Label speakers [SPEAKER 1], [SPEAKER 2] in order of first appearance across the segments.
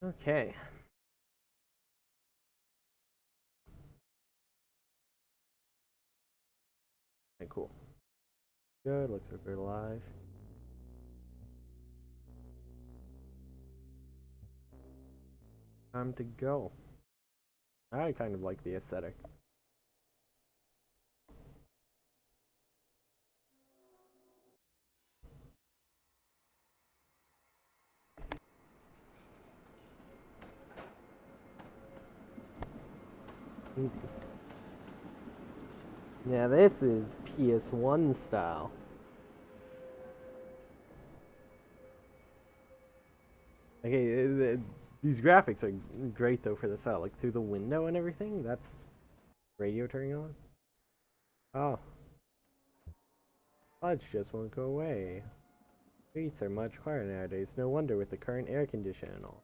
[SPEAKER 1] Okay. Okay, cool. Good. Looks like we're live. Time to go. I kind of like the aesthetic. Easy. Yeah, this is PS1 style. Okay, these graphics are great though for the style. Like through the window and everything. That's radio turning on. Oh, lights just won't go away. Streets are much quieter nowadays. No wonder with the current air conditioning and all.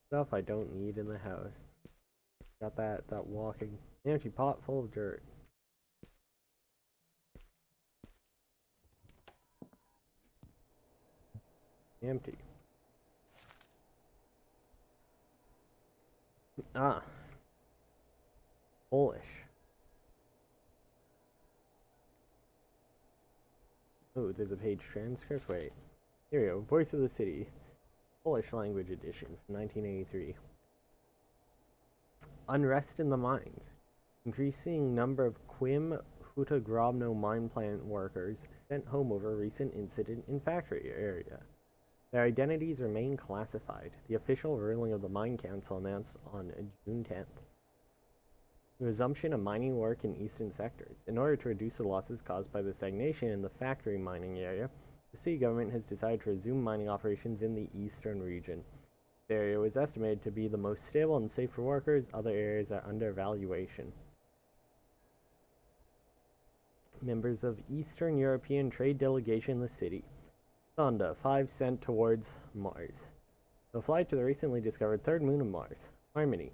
[SPEAKER 1] Stuff I don't need in the house. Got that walking empty pot full of dirt. Empty. Ah, Polish. Oh, there's a page transcript. Wait. Here we go. Voice of the City. Polish language edition from 1983. Unrest in the mines. Increasing number of Quim Huta Grobno mine plant workers sent home over recent incident in factory area. Their identities remain classified. The official ruling of the Mine Council announced on June 10th. Resumption of mining work in eastern sectors. In order to reduce the losses caused by the stagnation in the factory mining area, the city government has decided to resume mining operations in the eastern region. The area was estimated to be the most stable and safe for workers. Other areas are under evaluation. Members of Eastern European trade delegation in the city. Sonda, 5 sent towards Mars. The flight to the recently discovered third moon of Mars, Harmony.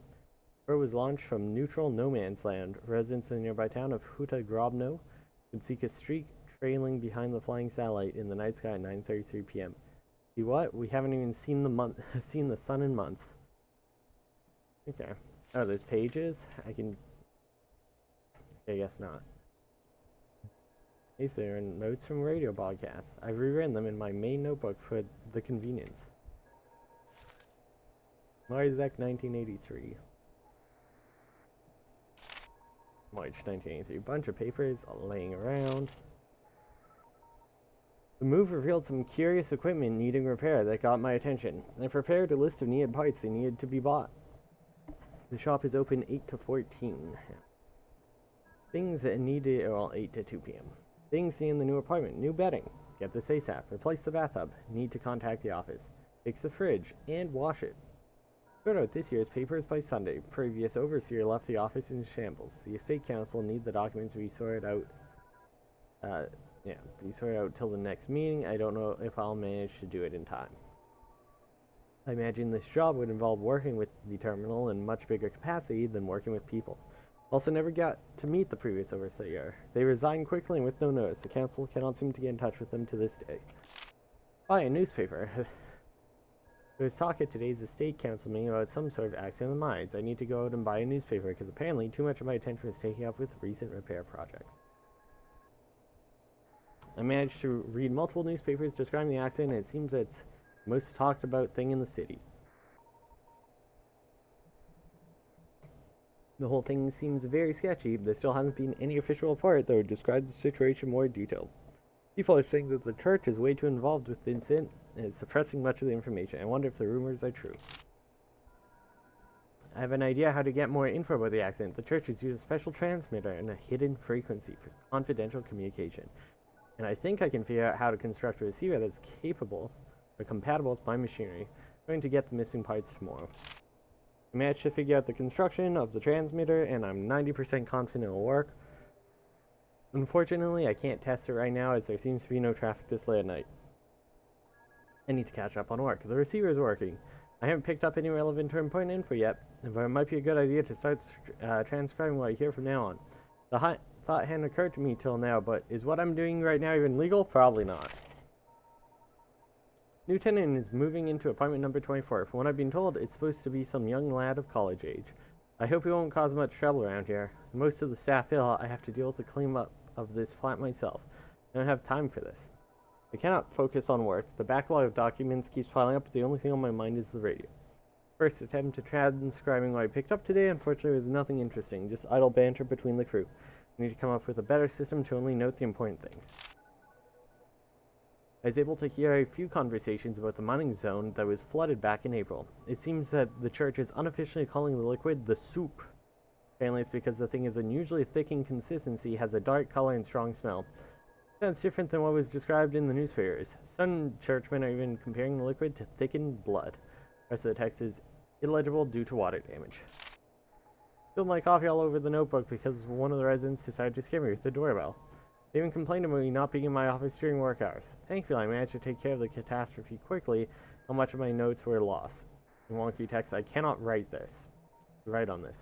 [SPEAKER 1] It was launched from neutral no man's land. Residents in the nearby town of Huta Grobno could seek a streak trailing behind the flying satellite in the night sky at 9:33 p.m. See what? We haven't even seen the sun in months. Okay. Oh, there's pages. Okay, I guess not. These are notes from radio podcasts. I've rewritten them in my main notebook for the convenience. Marzek 1983. March 1983. Bunch of papers laying around. The move revealed some curious equipment needing repair that got my attention. I prepared a list of needed parts that needed to be bought. The shop is open 8 to 14. Things that needed, well, 8 to 2 p.m. Things seen in the new apartment. New bedding. Get this ASAP. Replace the bathtub. Need to contact the office. Fix the fridge and wash it. Sort out this year's papers by Sunday. Previous overseer left the office in shambles. The estate council need the documents to be sorted out. Be sorted out till the next meeting. I don't know if I'll manage to do it in time. I imagine this job would involve working with the terminal in much bigger capacity than working with people. Also never got to meet the previous overseer. They resigned quickly and with no notice. The council cannot seem to get in touch with them to this day. Buy a newspaper. There was talk at today's estate council meeting about some sort of accident in the mines. I need to go out and buy a newspaper because apparently too much of my attention was taken up with recent repair projects. I managed to read multiple newspapers describing the accident, and it seems that it's the most talked about thing in the city. The whole thing seems very sketchy. There still hasn't been any official report that would describe the situation more detailed. People are saying that the church is way too involved with the incident and is suppressing much of the information. I wonder if the rumors are true. I have an idea how to get more info about the accident. The church has used a special transmitter and a hidden frequency for confidential communication. And I think I can figure out how to construct a receiver that's capable or compatible with my machinery. I'm going to get the missing parts tomorrow. I managed to figure out the construction of the transmitter, and I'm 90% confident it'll work. Unfortunately, I can't test it right now as there seems to be no traffic this late at night. I need to catch up on work. The receiver is working. I haven't picked up any relevant or important info yet, but it might be a good idea to start transcribing what I hear from now on. The thought hadn't occurred to me till now, but is what I'm doing right now even legal? Probably not. New tenant is moving into apartment number 24. From what I've been told, it's supposed to be some young lad of college age. I hope he won't cause much trouble around here. Most of the staff ill, I have to deal with the cleanup of this flat myself. I don't have time for this. I cannot focus on work. The backlog of documents keeps piling up. The only thing on my mind is the radio. First attempt at transcribing what I picked up today, unfortunately, was nothing interesting, just idle banter between the crew. I need to come up with a better system to only note the important things. I was able to hear a few conversations about the mining zone that was flooded back in April. It seems that the church is unofficially calling the liquid the soup. Apparently it's because the thing is unusually thick in consistency, has a dark color and strong smell. Sounds different than what was described in the newspapers. Some churchmen are even comparing the liquid to thickened blood. The rest of the text is illegible due to water damage. Spilled my coffee all over the notebook because one of the residents decided to scare me with the doorbell. They even complained about me not being in my office during work hours. Thankfully, I managed to take care of the catastrophe quickly. How much of my notes were lost? In wonky text, I cannot write on this.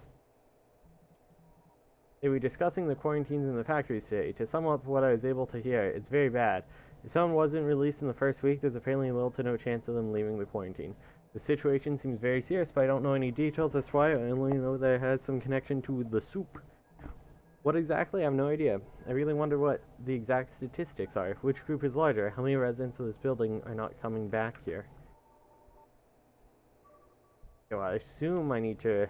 [SPEAKER 1] They were discussing the quarantines in the factories today. To sum up what I was able to hear, it's very bad. If someone wasn't released in the first week, there's apparently little to no chance of them leaving the quarantine. The situation seems very serious, but I don't know any details as to why. I only know that it has some connection to the soup. What exactly? I have no idea. I really wonder what the exact statistics are. Which group is larger? How many residents of this building are not coming back here? So I assume I need to...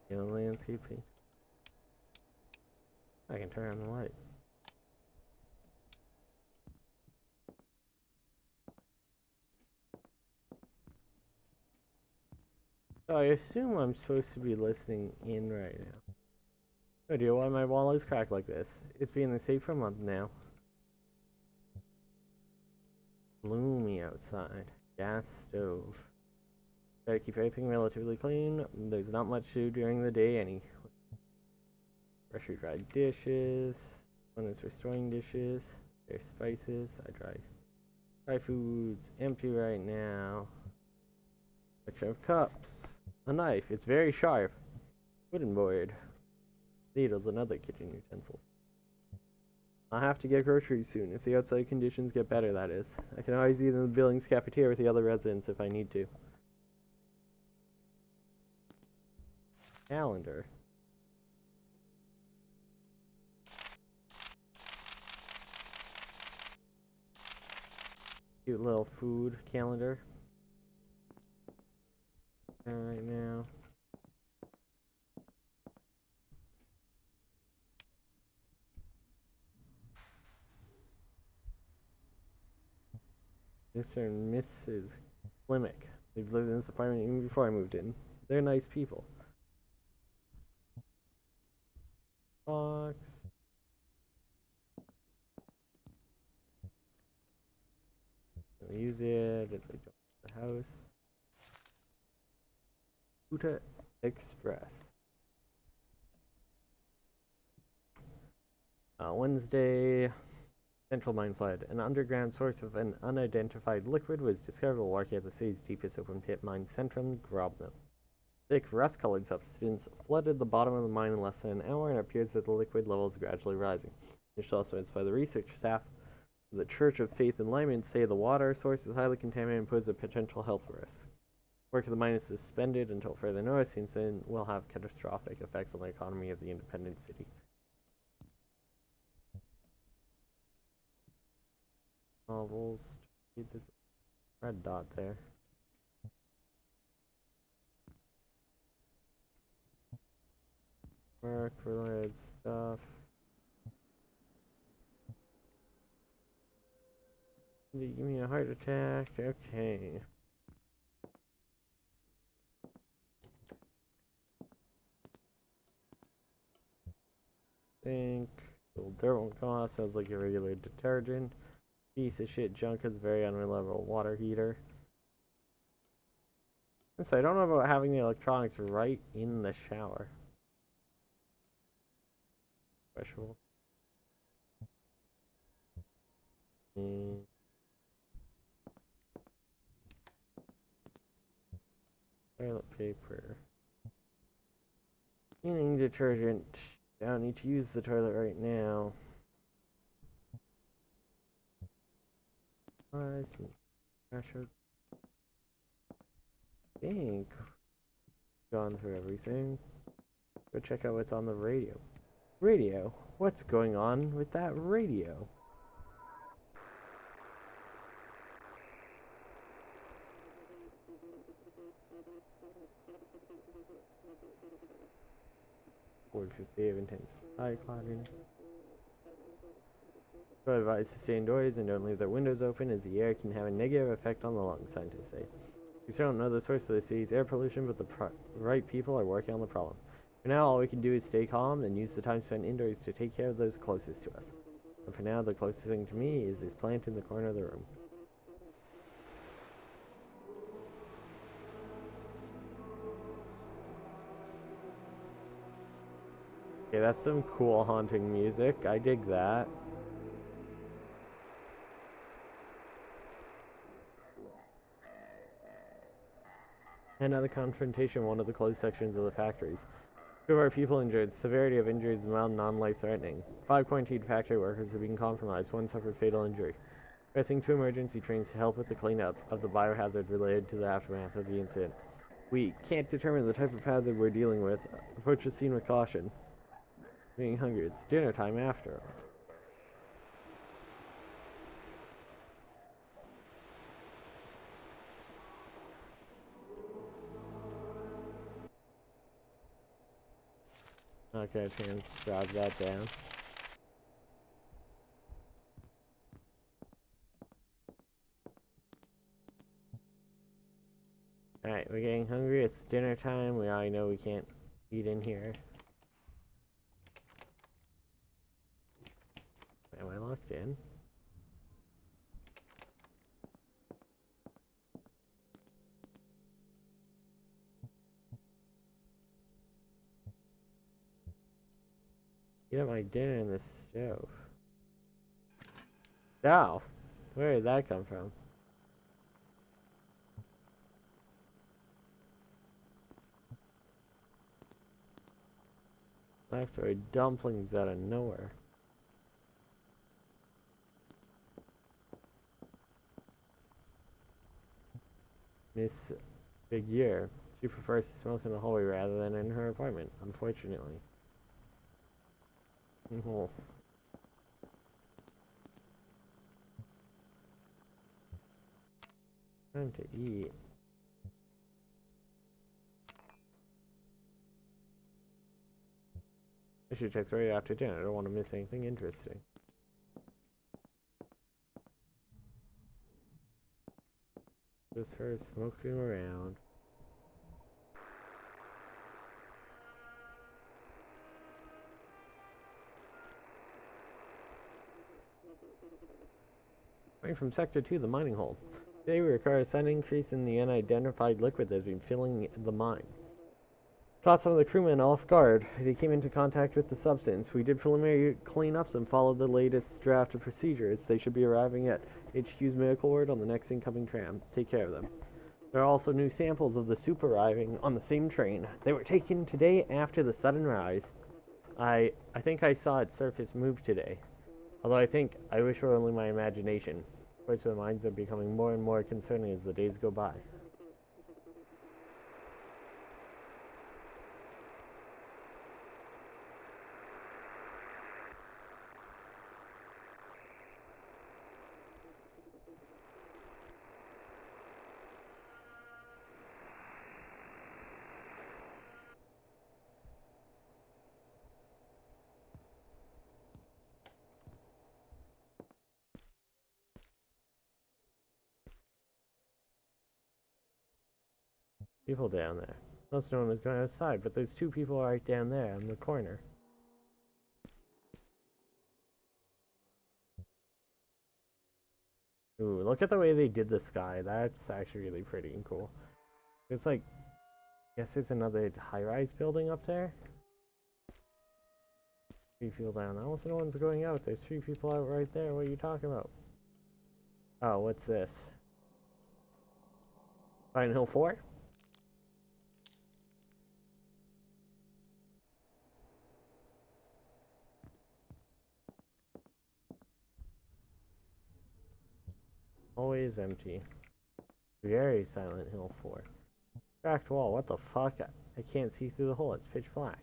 [SPEAKER 1] landscaping. I can turn on the light. So I assume I'm supposed to be listening in right now. No idea why my wall is cracked like this. It's been in the safe for a month now. Gloomy outside. Gas stove. Try to keep everything relatively clean. There's not much to do during the day anyway. Pressure dried dishes. One is restoring dishes. There's spices. I dry foods. Empty right now. Collection of cups. A knife. It's very sharp. Wooden board. Needles and other kitchen utensils. I'll have to get groceries soon, if the outside conditions get better, that is. I can always eat in the building's cafeteria with the other residents if I need to. Calendar. Cute little food calendar. Right now. Mr. and Mrs. Klimick. They've lived in this apartment even before I moved in. They're nice people. Box. I'll use it as I go to the house. Huta Express. Wednesday. Central mine flood. An underground source of an unidentified liquid was discovered while working at the city's deepest open pit mine, Centrum Grobno. Thick, rust-colored substance flooded the bottom of the mine in less than an hour, and it appears that the liquid level is gradually rising. Initial estimates by the research staff of the Church of Faith Enlightenment say the water source is highly contaminated and poses a potential health risk. Work of the mine is suspended until further notice, since it will have catastrophic effects on the economy of the independent city. Novels. There's a red dot there. Work-related stuff. Give me a heart attack. Okay. Think. Little dirt won't come off. Sounds like a regular detergent. Piece of shit junk is very unreliable water heater. So I don't know about having the electronics right in the shower. Special. Toilet paper. Cleaning detergent. I don't need to use the toilet right now. Some pressure. I think gone through everything. Go check out what's on the radio. Radio? What's going on with that radio? Board 50 of intense side clouding. So advised to stay indoors and don't leave their windows open as the air can have a negative effect on the lungs, scientists say. We still don't know the source of the city's air pollution, but the right people are working on the problem. For now, all we can do is stay calm and use the time spent indoors to take care of those closest to us. And for now, the closest thing to me is this plant in the corner of the room. Okay, that's some cool haunting music. I dig that. Another confrontation in one of the closed sections of the factories. 2 of our people injured. Severity of injuries is mild, non-life-threatening. 5 quarantined factory workers have been compromised. 1 suffered fatal injury. Pressing 2 emergency trains to help with the cleanup of the biohazard related to the aftermath of the incident. We can't determine the type of hazard we're dealing with. Approach the scene with caution. Being hungry. It's dinner time after all. Not gonna transcribe that down. Alright, we're getting hungry. It's dinner time. We already know we can't eat in here. Am I locked in? Get my dinner in the stove. Oh, where did that come from? Leftover dumplings out of nowhere. Miss Figure. She prefers to smoke in the hallway rather than in her apartment, unfortunately. Oh. Time to eat. I should check right after dinner. I don't want to miss anything interesting. Just her smoking around. Coming from Sector 2, the mining hole. Today we require a sudden increase in the unidentified liquid that has been filling the mine. Caught some of the crewmen off guard. They came into contact with the substance. We did preliminary cleanups and followed the latest draft of procedures. They should be arriving at HQ's medical ward on the next incoming tram. Take care of them. There are also new samples of the soup arriving on the same train. They were taken today after the sudden rise. I think I saw its surface move today. Although I wish it were only my imagination. Parts of the mines are becoming more and more concerning as the days go by. People down there. Most no one is going outside, but there's 2 people right down there in the corner. Ooh, look at the way they did the sky. That's actually really pretty and cool. It's like, I guess there's another high-rise building up there. 3 people down. Almost no one's going out. There's 3 people out right there. What are you talking about? Oh, what's this? Pine Hill 4? Always empty. Very Silent Hill 4. Cracked wall, what the fuck? I can't see through the hole, it's pitch black.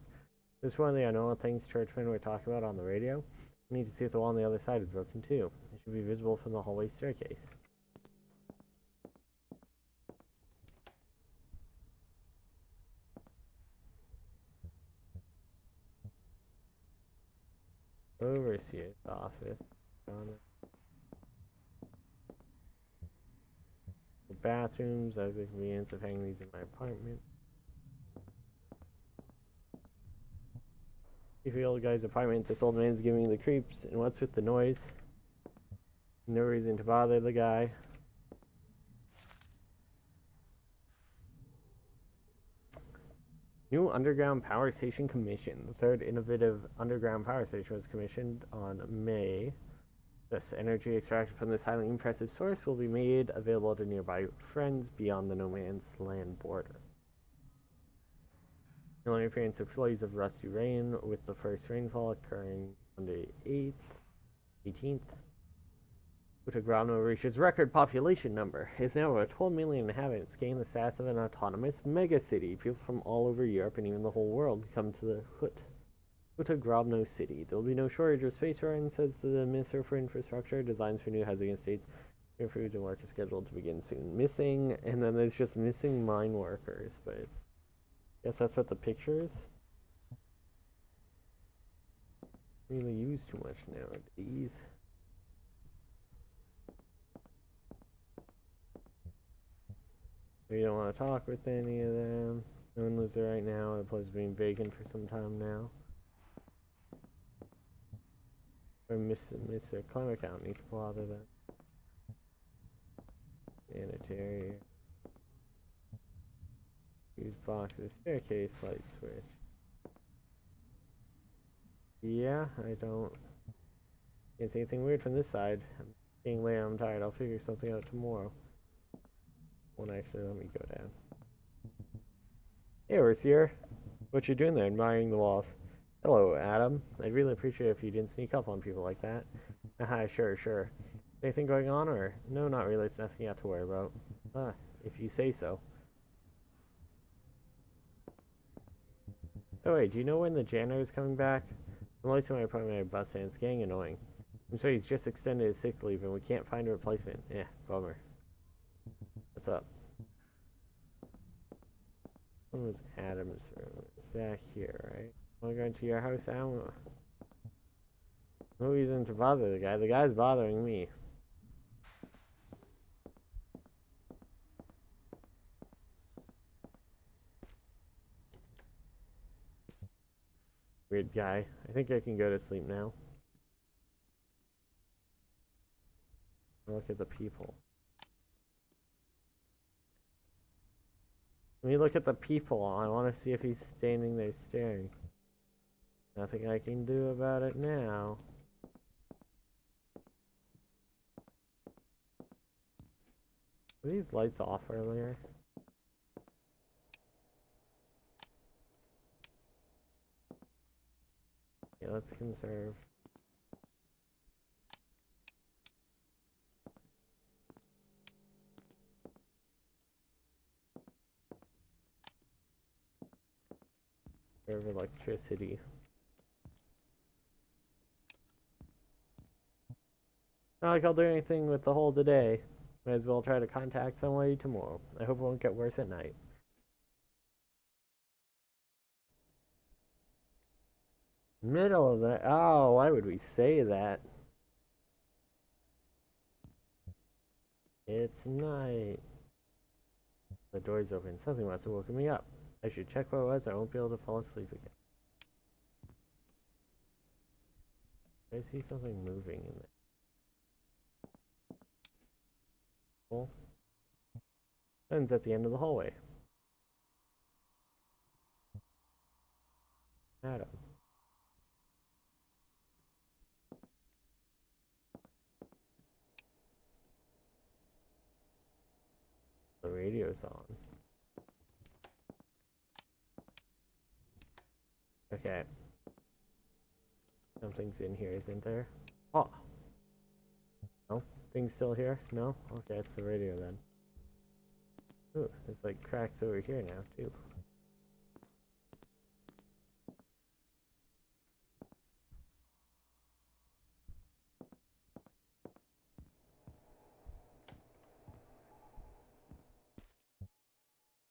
[SPEAKER 1] This is one of the unknown things churchmen were talking about on the radio. I need to see if the wall on the other side is broken too. It should be visible from the hallway staircase. Overseer's office. The bathrooms, I have the convenience of hanging these in my apartment. You feel the guy's apartment, this old man's giving me the creeps, and what's with the noise? No reason to bother the guy. New Underground Power Station Commission. The third innovative underground power station was commissioned on May. This energy extracted from this highly impressive source will be made available to nearby friends beyond the no man's land border. The only appearance of flurries of rusty rain, with the first rainfall occurring on the 18th. Funeralopolis reaches record population number. It's now over 12 million inhabitants, gaining the status of an autonomous megacity. People from all over Europe and even the whole world come to the Funeralopolis city. There will be no shortage of space for says the Minister for Infrastructure. Designs for new housing estates, new food and work is scheduled to begin soon. Missing, and then there's just missing mine workers, but it's, I guess that's what the picture is. Really use too much nowadays. We don't want to talk with any of them. No one lives there right now. The place has been vacant for some time now. Or miss their climate account. Need to bother them. Sanitary. Use boxes. Staircase light switch. Yeah, I don't. Can't see anything weird from this side. I'm getting late. I'm tired. I'll figure something out tomorrow. Won't actually let me go down. Hey, Overseer. What you doing there, admiring the walls? Hello, Adam. I'd really appreciate it if you didn't sneak up on people like that. Haha, sure. Anything going on, or? No, not really. It's nothing you have to worry about. If you say so. Oh wait, do you know when the janitor is coming back? I'm late to my appointment at a bus stand. It's getting annoying. I'm sorry, he's just extended his sick leave and we can't find a replacement. Bummer. What's up? What was Adam's room? It's back here, right? Am I going to your house, Adam? No reason to bother the guy. The guy's bothering me. Weird guy. I think I can go to sleep now. Look at the people. Let me look at the people. I want to see if he's standing there staring. Nothing I can do about it now. Were these lights off earlier? Yeah, let's conserve. Conserve electricity. Not like I'll do anything with the hole today. Might as well try to contact somebody tomorrow. I hope it won't get worse at night. Middle of the... Oh, why would we say that? It's night. The door's open. Something must have woken me up. I should check what it was. I won't be able to fall asleep again. I see something moving in there. Well, ends at the end of the hallway. Adam. The radio's on. Okay. Something's in here, isn't there? Oh. No, thing still here? No? Okay, it's the radio then. Ooh, there's like cracks over here now, too.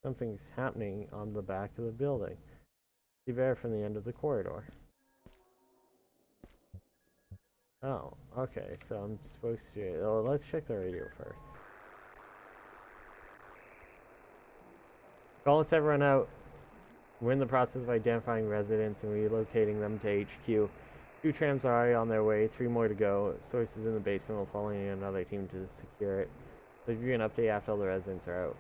[SPEAKER 1] Something's happening on the back of the building. See there from the end of the corridor. Oh, okay, so I'm supposed to... Oh, let's check the radio first. Calling everyone out. We're in the process of identifying residents and relocating them to HQ. 2 trams are already on their way, 3 more to go. Sources in the basement will follow another team to secure it. So give you an update after all the residents are out.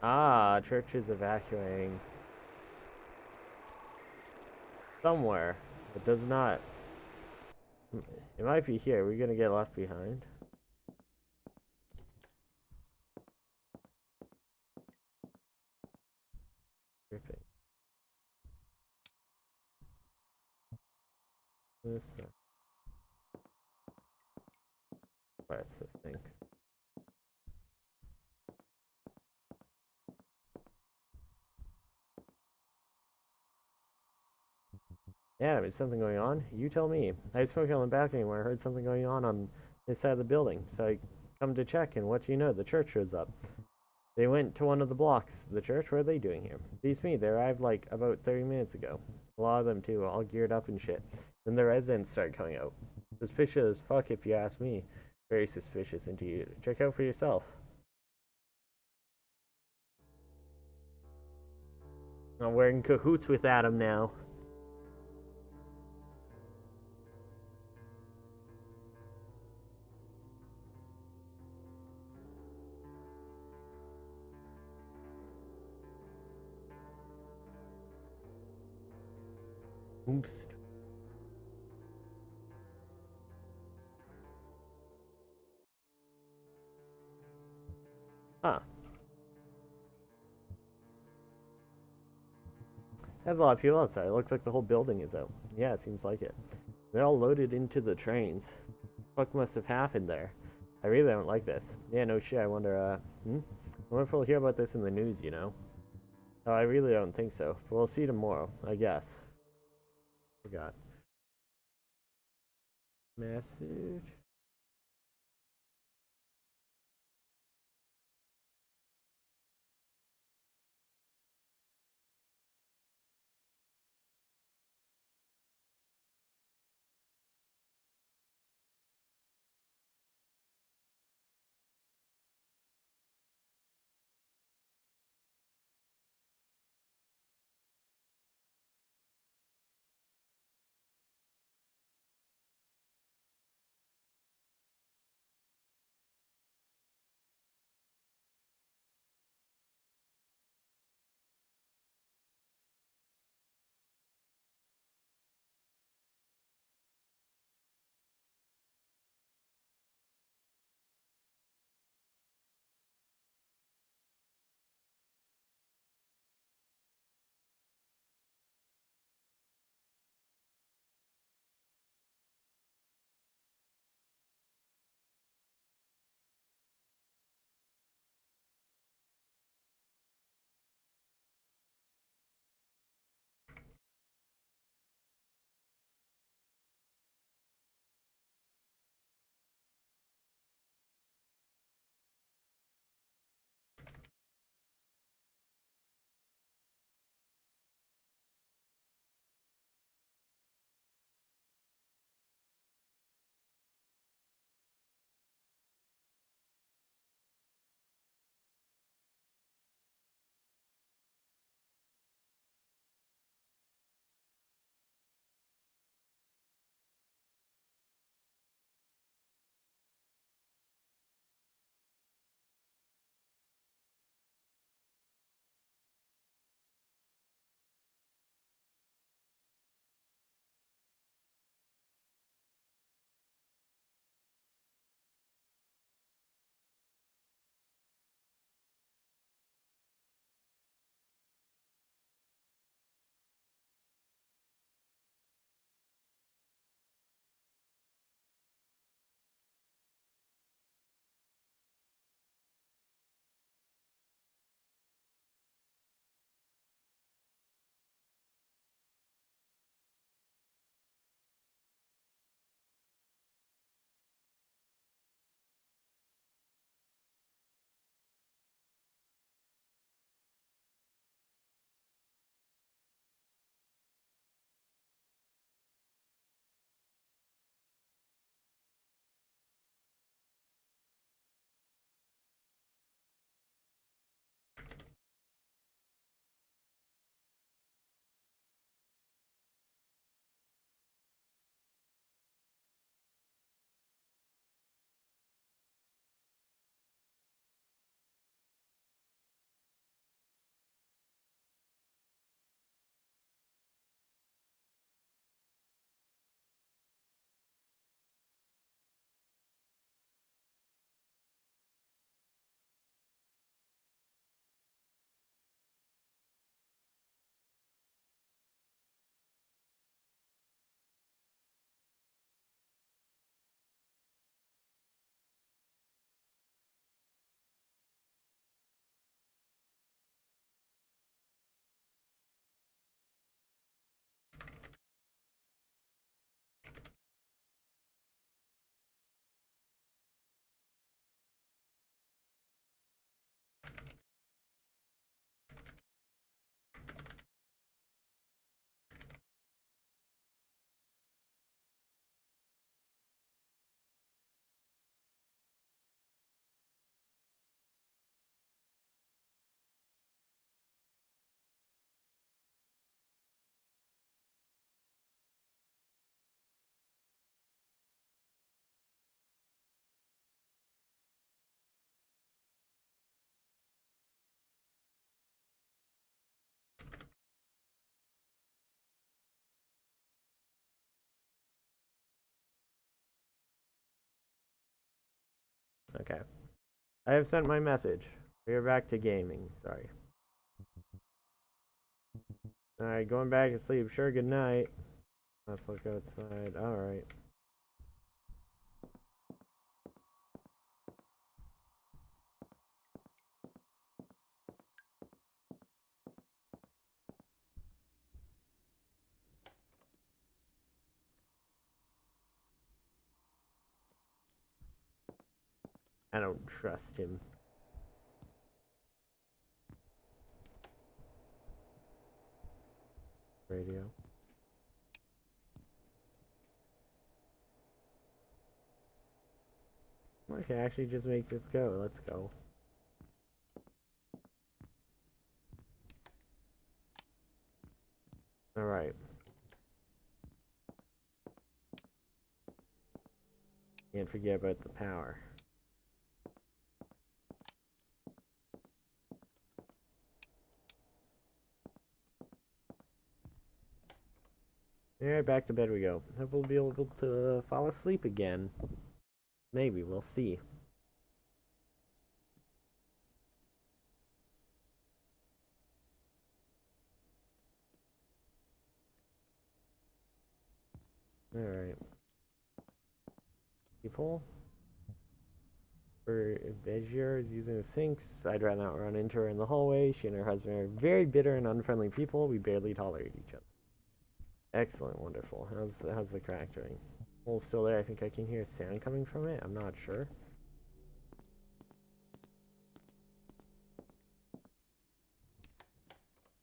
[SPEAKER 1] Ah, church is evacuating. Somewhere. It does not. It might be here. We're gonna get left behind. Dripping. This. What's this thing? Yeah, there's something going on. You tell me. I was smoking on the balcony where I heard something going on this side of the building. So I come to check, and what do you know? The church shows up. They went to one of the blocks. The church? What are they doing here? Beats me. They arrived like about 30 minutes ago. A lot of them too, all geared up and shit. Then the residents start coming out. Suspicious as fuck if you ask me. Very suspicious indeed. Check out for yourself. We're in cahoots with Adam now. Oops. Huh. There's a lot of people outside. It looks like the whole building is out. Yeah, it seems like it. They're all loaded into the trains. What must have happened there? I really don't like this. Yeah, no shit. I wonder, I wonder if we'll hear about this in the news, you know? Oh, I really don't think so. But we'll see tomorrow, I guess. Forgot. Message. Okay. I have sent my message. We are back to gaming. Sorry. Alright, going back to sleep. Sure, good night. Let's look outside. Alright. I don't trust him. Radio. Okay, actually just makes it go. Let's go. Alright. Can't forget about the power. Alright, back to bed we go. Hope we'll be able to fall asleep again. Maybe, we'll see. Alright. People? For Begier is using the sinks. I'd rather not run into her in the hallway. She and her husband are very bitter and unfriendly people. We barely tolerate each other. Excellent, wonderful. How's the crack doing? Hole's still there. I think I can hear sound coming from it. I'm not sure.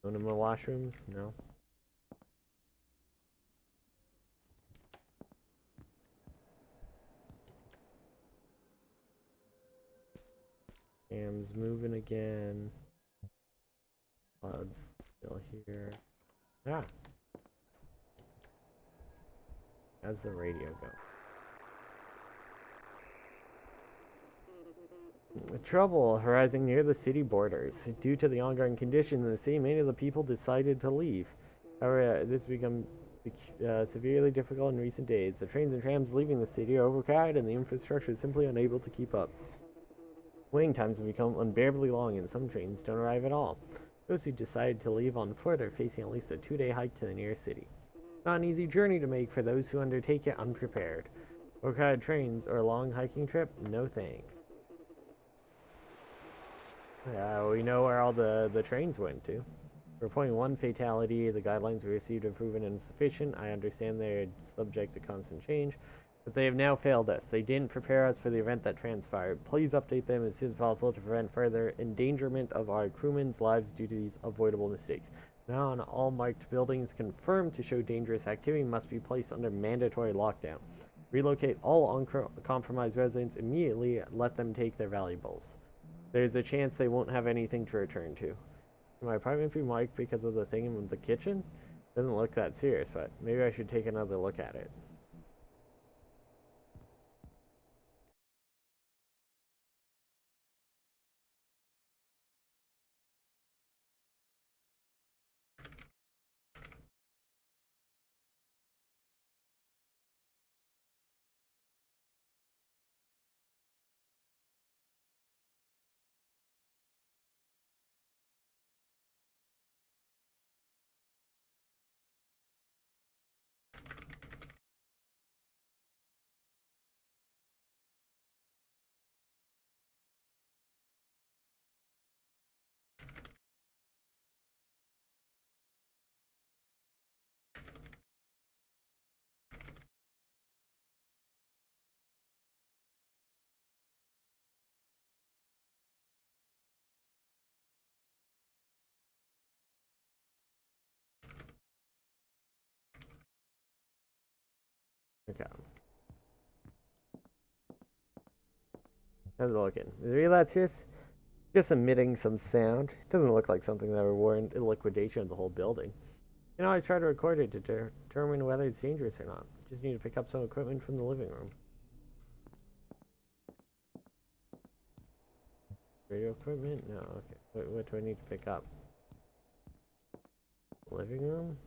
[SPEAKER 1] One of my washrooms? No. Cam's moving again. Cloud's still here. Ah. How's the radio go? Trouble arising near the city borders. Due to the ongoing conditions in the city, many of the people decided to leave. However, this has become severely difficult in recent days. The trains and trams leaving the city are overcrowded and the infrastructure is simply unable to keep up. Waiting times have become unbearably long and some trains don't arrive at all. Those who decided to leave on foot are facing at least a 2-day hike to the nearest city. Not an easy journey to make for those who undertake it unprepared. Overcrowded trains or a long hiking trip? No thanks. We know where all the trains went to. Reporting one fatality, the guidelines we received have proven insufficient. I understand they're subject to constant change, but they have now failed us. They didn't prepare us for the event that transpired. Please update them as soon as possible to prevent further endangerment of our crewmen's lives due to these avoidable mistakes. Now on all marked buildings confirmed to show dangerous activity must be placed under mandatory lockdown. Relocate all uncompromised residents immediately. Let them take their valuables. There's a chance they won't have anything to return to. My apartment be marked because of the thing in the kitchen? Doesn't look that serious, but maybe I should take another look at it. Okay. How's it looking? Is relapse just emitting some sound? It doesn't look like something that would warrant a liquidation of the whole building. You know, I try to record it to determine whether it's dangerous or not. Just need to pick up some equipment from the living room. Radio equipment? No, okay. What do I need to pick up? Living room?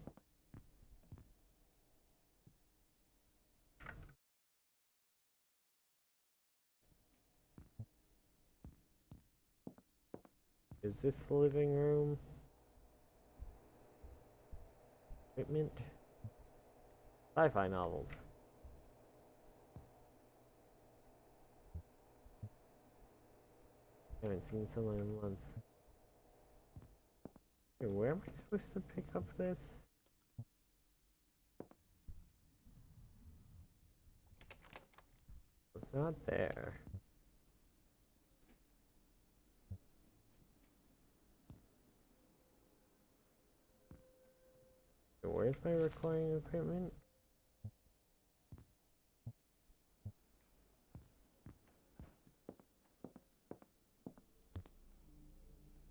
[SPEAKER 1] Is this the living room? Equipment? Sci-fi novels. I haven't seen some of them once. Hey, where am I supposed to pick up this? It's not there. Where's my recording equipment?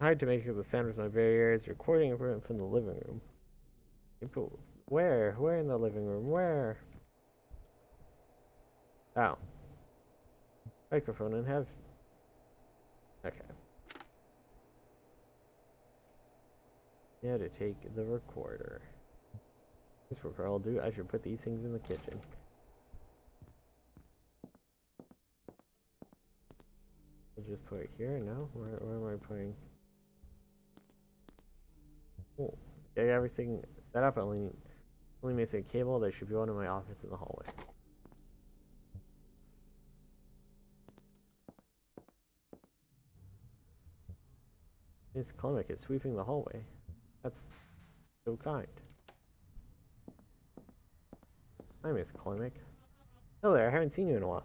[SPEAKER 1] Hard to make out the sound with my very ears. Recording equipment from the living room. Where? Where in the living room? Where? Oh. Microphone and have... Okay. Now to take the recorder. This recorder will do. I should put these things in the kitchen. I'll just put it here. No? Where am I putting? Oh. I got everything set up. Only missing a cable. There should be one in my office in the hallway. Miss Clemic is sweeping the hallway. That's so kind. Hi, Miss Clemic. Hello there, I haven't seen you in a while.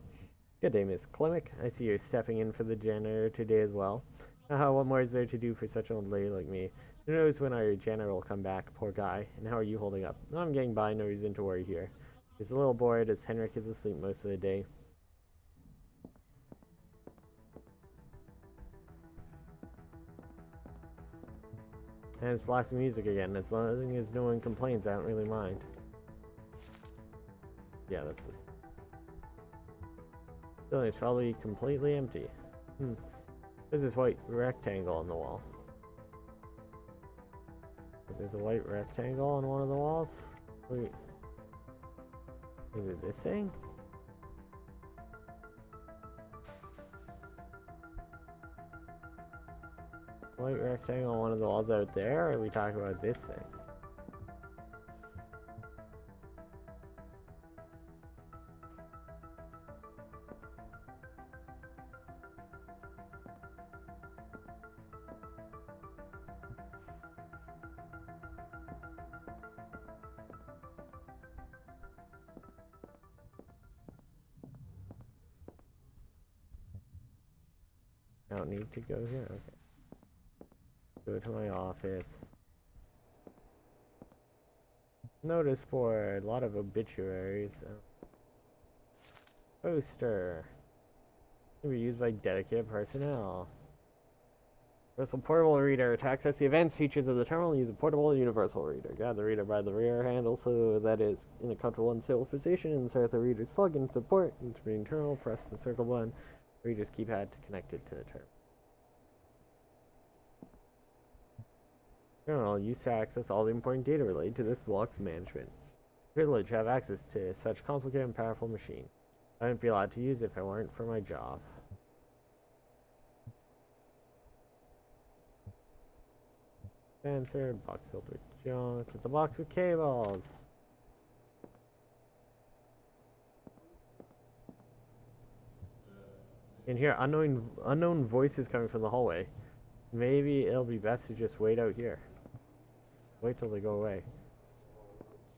[SPEAKER 1] Good day, Miss Clemic. I see you're stepping in for the janitor today as well. What more is there to do for such an old lady like me? Who knows when our janitor will come back, poor guy. And how are you holding up? I'm getting by, no reason to worry here. He's a little bored as Henrik is asleep most of the day. And it's blasting music again. As long as no one complains, I don't really mind. Yeah, that's this. The building's probably completely empty. There's this white rectangle on the wall. There's a white rectangle on one of the walls. Wait. Is it this thing? White rectangle on one of the walls out there? Or are we talking about this thing? I don't need to go here. Okay. Go to my office. Notice board. A lot of obituaries. Poster. Can be used by dedicated personnel. Universal portable reader. To access the events features of the terminal, use a portable universal reader. Grab the reader by the rear handle so that it's in a comfortable and stable position. Insert the reader's plug into the port into the terminal. Press the circle button. Reader's keypad to connect it to the terminal. Terminal used to access all the important data related to this block's management. Privilege to have access to such complicated and powerful machine. I wouldn't be allowed to use it if it weren't for my job. Sensor, box filled with junk. It's a box with cables. In here, unknown voices coming from the hallway. Maybe it'll be best to just wait out here. Wait till they go away.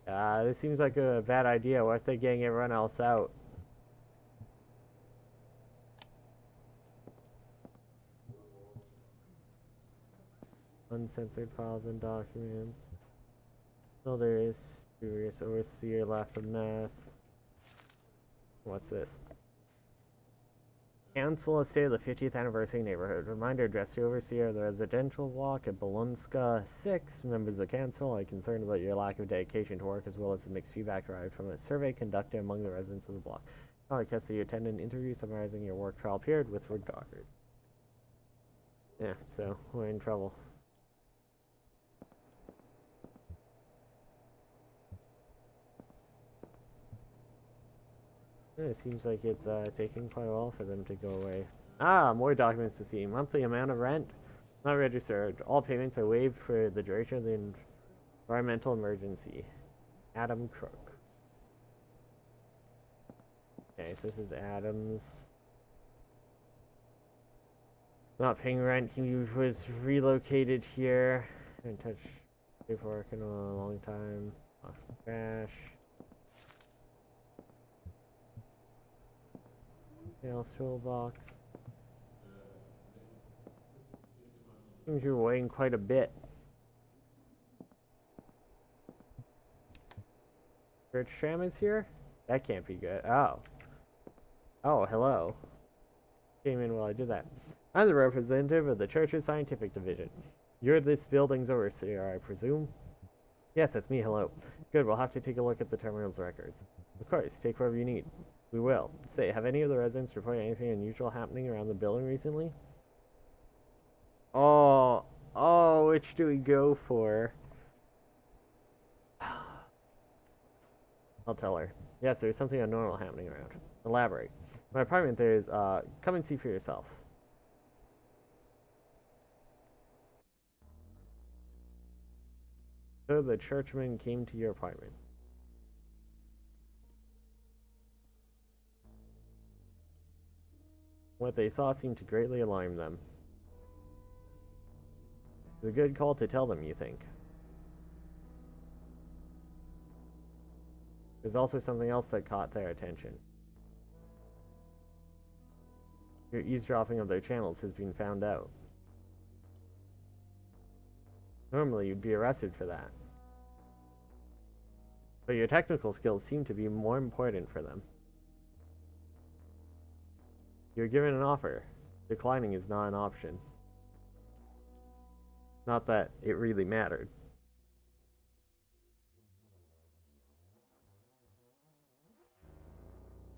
[SPEAKER 1] This seems like a bad idea. What if they gang everyone else out? Uncensored files and documents. Builders, previous overseer left a mess. What's this? Council of State of the 50th Anniversary Neighborhood. Reminder addressed to overseer of the residential block at Bolunska 6. Members of the council are concerned about your lack of dedication to work as well as the mixed feedback derived from a survey conducted among the residents of the block. I request that you attend an interview summarizing your work trial period with regard. Yeah, so we're in trouble. It seems like it's taking quite a while for them to go away. More documents to see. Monthly amount of rent. Not registered. All payments are waived for the duration of the environmental emergency. Adam Crook. Okay, so this is Adam's. Not paying rent. He was relocated here. Haven't touched paperwork in a long time. Crash. Sales toolbox. Seems you're weighing quite a bit. Church tram is here? That can't be good. Oh. Oh, hello. Came in while I did that. I'm the representative of the church's scientific division. You're this building's overseer, I presume? Yes, that's me, hello. Good, we'll have to take a look at the terminal's records. Of course, take whatever you need. We will. Say, have any of the residents reported anything unusual happening around the building recently? Oh, which do we go for? I'll tell her. Yes, there's something abnormal happening around. Elaborate. My apartment there is, come and see for yourself. So the churchmen came to your apartment. What they saw seemed to greatly alarm them. It's a good call to tell them, you think? There's also something else that caught their attention. Your eavesdropping of their channels has been found out. Normally, you'd be arrested for that. But your technical skills seem to be more important for them. You're given an offer. Declining is not an option. Not that it really mattered.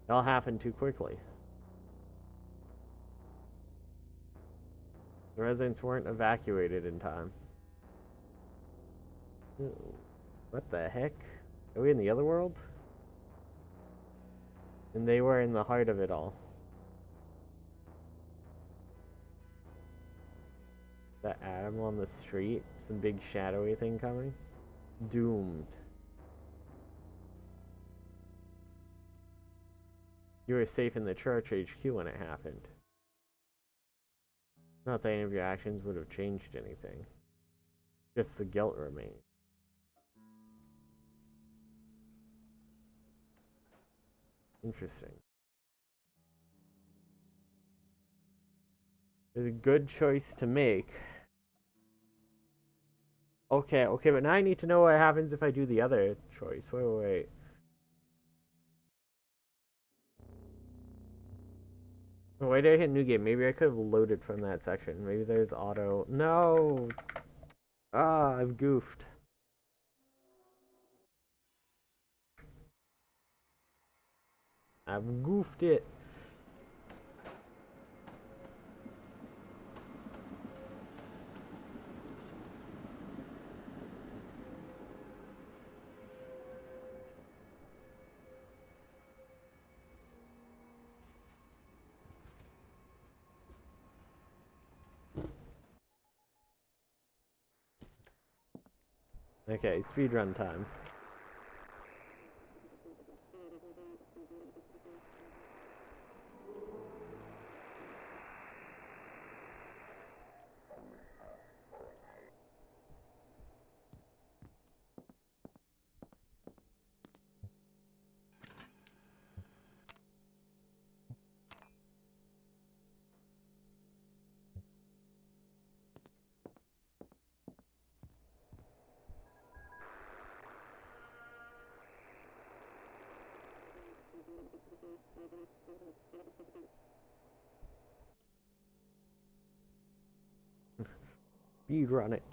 [SPEAKER 1] It all happened too quickly. The residents weren't evacuated in time. Ooh, what the heck? Are we in the other world? And they were in the heart of it all. That Adam on the street? Some big shadowy thing coming? Doomed. You were safe in the church HQ when it happened. Not that any of your actions would have changed anything. Just the guilt remained. Interesting. There's a good choice to make. Okay, but now I need to know what happens if I do the other choice. Wait. Why did I hit new game? Maybe I could have loaded from that section. Maybe there's auto. No! Ah, I've goofed. I've goofed it. Okay, speedrun time. Speedrun it.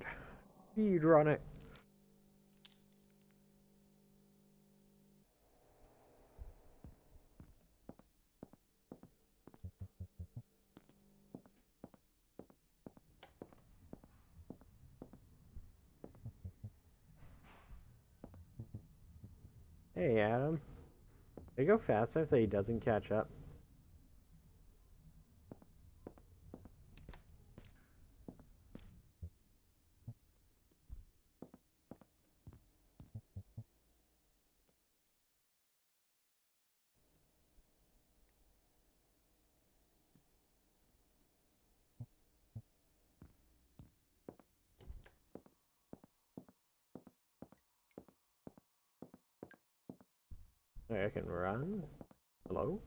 [SPEAKER 1] Speedrun it. Hey, Adam. They go fast enough so he doesn't catch up. I can run. Hello?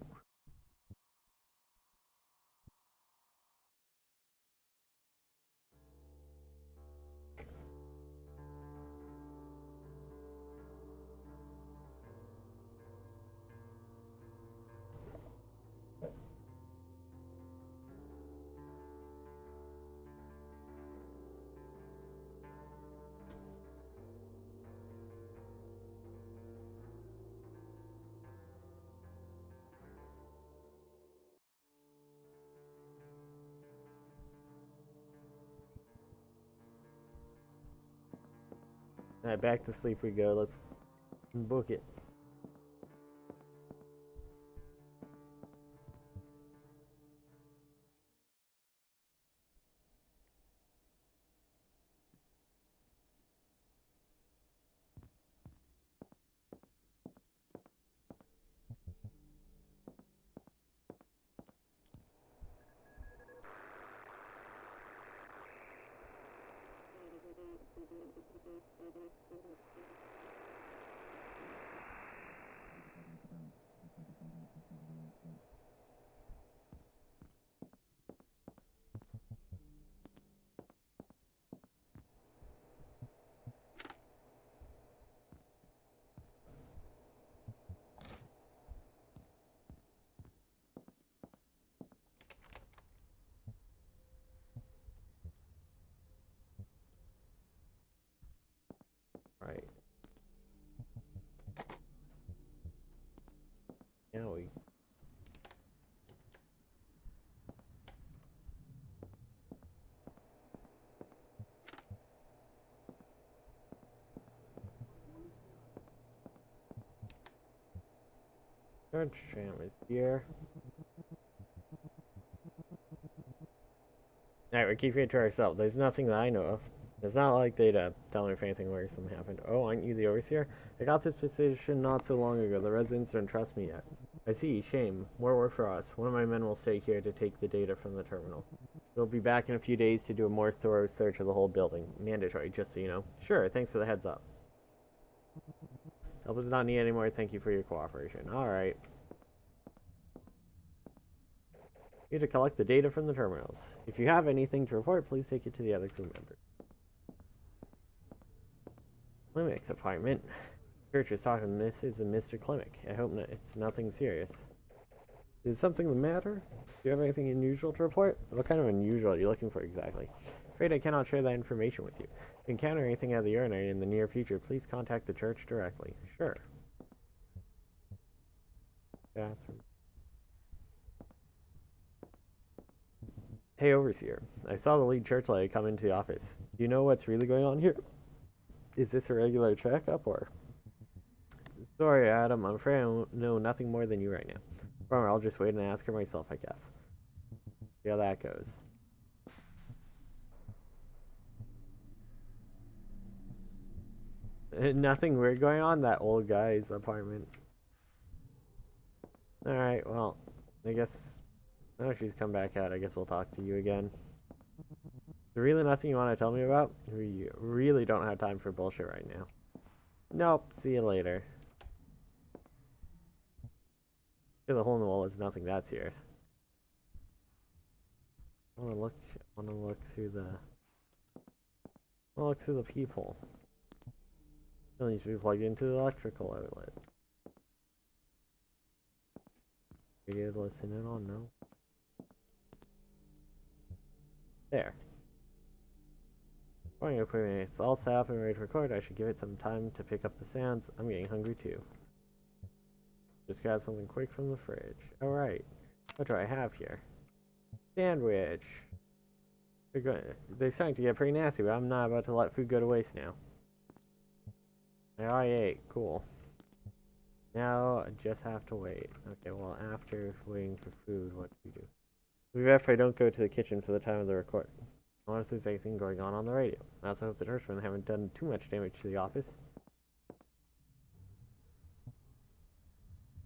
[SPEAKER 1] Alright, back to sleep we go. Let's book it. Right. Now we George Tram is here. Alright, we're keeping it to ourselves. There's nothing that I know of. It's not like they'd tell me if anything worrisome happened. Oh, aren't you the overseer? I got this position not so long ago. The residents don't trust me yet. I see. Shame. More work for us. One of my men will stay here to take the data from the terminal. We'll be back in a few days to do a more thorough search of the whole building. Mandatory, just so you know. Sure, thanks for the heads up. Help does not need any more. Thank you for your cooperation. Alright. You need to collect the data from the terminals. If you have anything to report, please take it to the other crew members. Klimek's apartment. Church is talking to Mrs. and Mr. Klimek. I hope it's nothing serious. Is something the matter? Do you have anything unusual to report? What kind of unusual are you looking for exactly? Afraid I cannot share that information with you. If you encounter anything out of the ordinary in the near future, please contact the church directly. Sure. Bathroom. Hey, overseer. I saw the lead church lady come into the office. Do you know what's really going on here? Is this a regular checkup, or? Sorry, Adam. I'm afraid I know nothing more than you right now. Bummer, I'll just wait and ask her myself, I guess. See how that goes. Nothing weird going on? That old guy's apartment. Alright, well, I guess... Oh, she's come back out. I guess we'll talk to you again. Is there really nothing you want to tell me about? We really don't have time for bullshit right now. Nope. See you later. The hole in the wall is nothing that serious. I wanna look through the peephole. It needs to be plugged into the electrical outlet. Radio to listen in on, no. There. Recording equipment, it's all set up and ready to record. I should give it some time to pick up the sounds. I'm getting hungry too. Just grab something quick from the fridge. Alright. What do I have here? Sandwich. They're starting to get pretty nasty, but I'm not about to let food go to waste now. I ate. Cool. Now I just have to wait. Okay, well, after waiting for food, what do we do? We'll be better if I don't go to the kitchen for the time of the recording. Unless there's anything going on the radio. I also hope the churchmen haven't done too much damage to the office.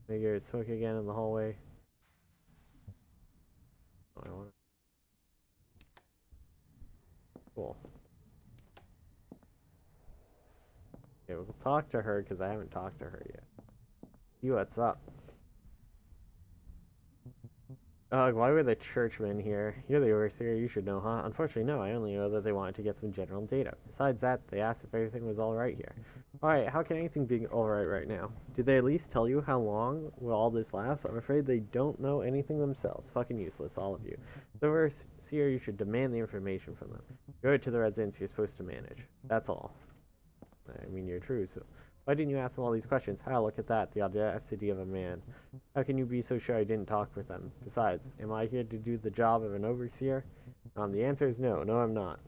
[SPEAKER 1] Maybe it's smoke again in the hallway. Oh, I want to... Cool. Okay, we'll talk to her because I haven't talked to her yet. You, what's up? Why were the churchmen here? You're the overseer, you should know, huh? Unfortunately, no, I only know that they wanted to get some general data. Besides that, they asked if everything was alright here. Alright, how can anything be alright right now? Did they at least tell you how long will all this last? I'm afraid they don't know anything themselves. Fucking useless, all of you. The overseer, you should demand the information from them. Go to the residents you're supposed to manage. That's all. I mean, you're true, so why didn't you ask them all these questions? Ah, look at that, the audacity of a man. How can you be so sure I didn't talk with them? Besides, am I here to do the job of an overseer? The answer is no. No, I'm not.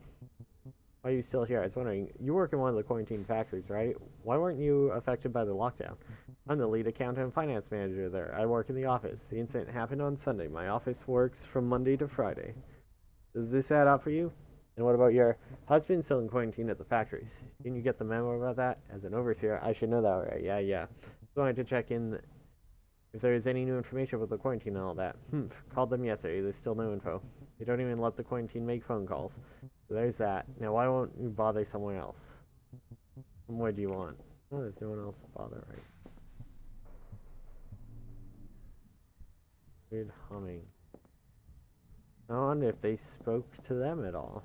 [SPEAKER 1] Why are you still here? I was wondering, you work in one of the quarantine factories, right? Why weren't you affected by the lockdown? I'm the lead accountant and finance manager there. I work in the office. The incident happened on Sunday. My office works from Monday to Friday. Does this add up for you? And what about your husband still in quarantine at the factories? Didn't you get the memo about that? As an overseer, I should know that, right? Yeah. Just wanted to check in if there is any new information about the quarantine and all that. Called them yesterday. There's still no info. They don't even let the quarantine make phone calls. So there's that. Now, why won't you bother someone else? What do you want? Oh, there's no one else to bother, right? Weird humming. I wonder if they spoke to them at all.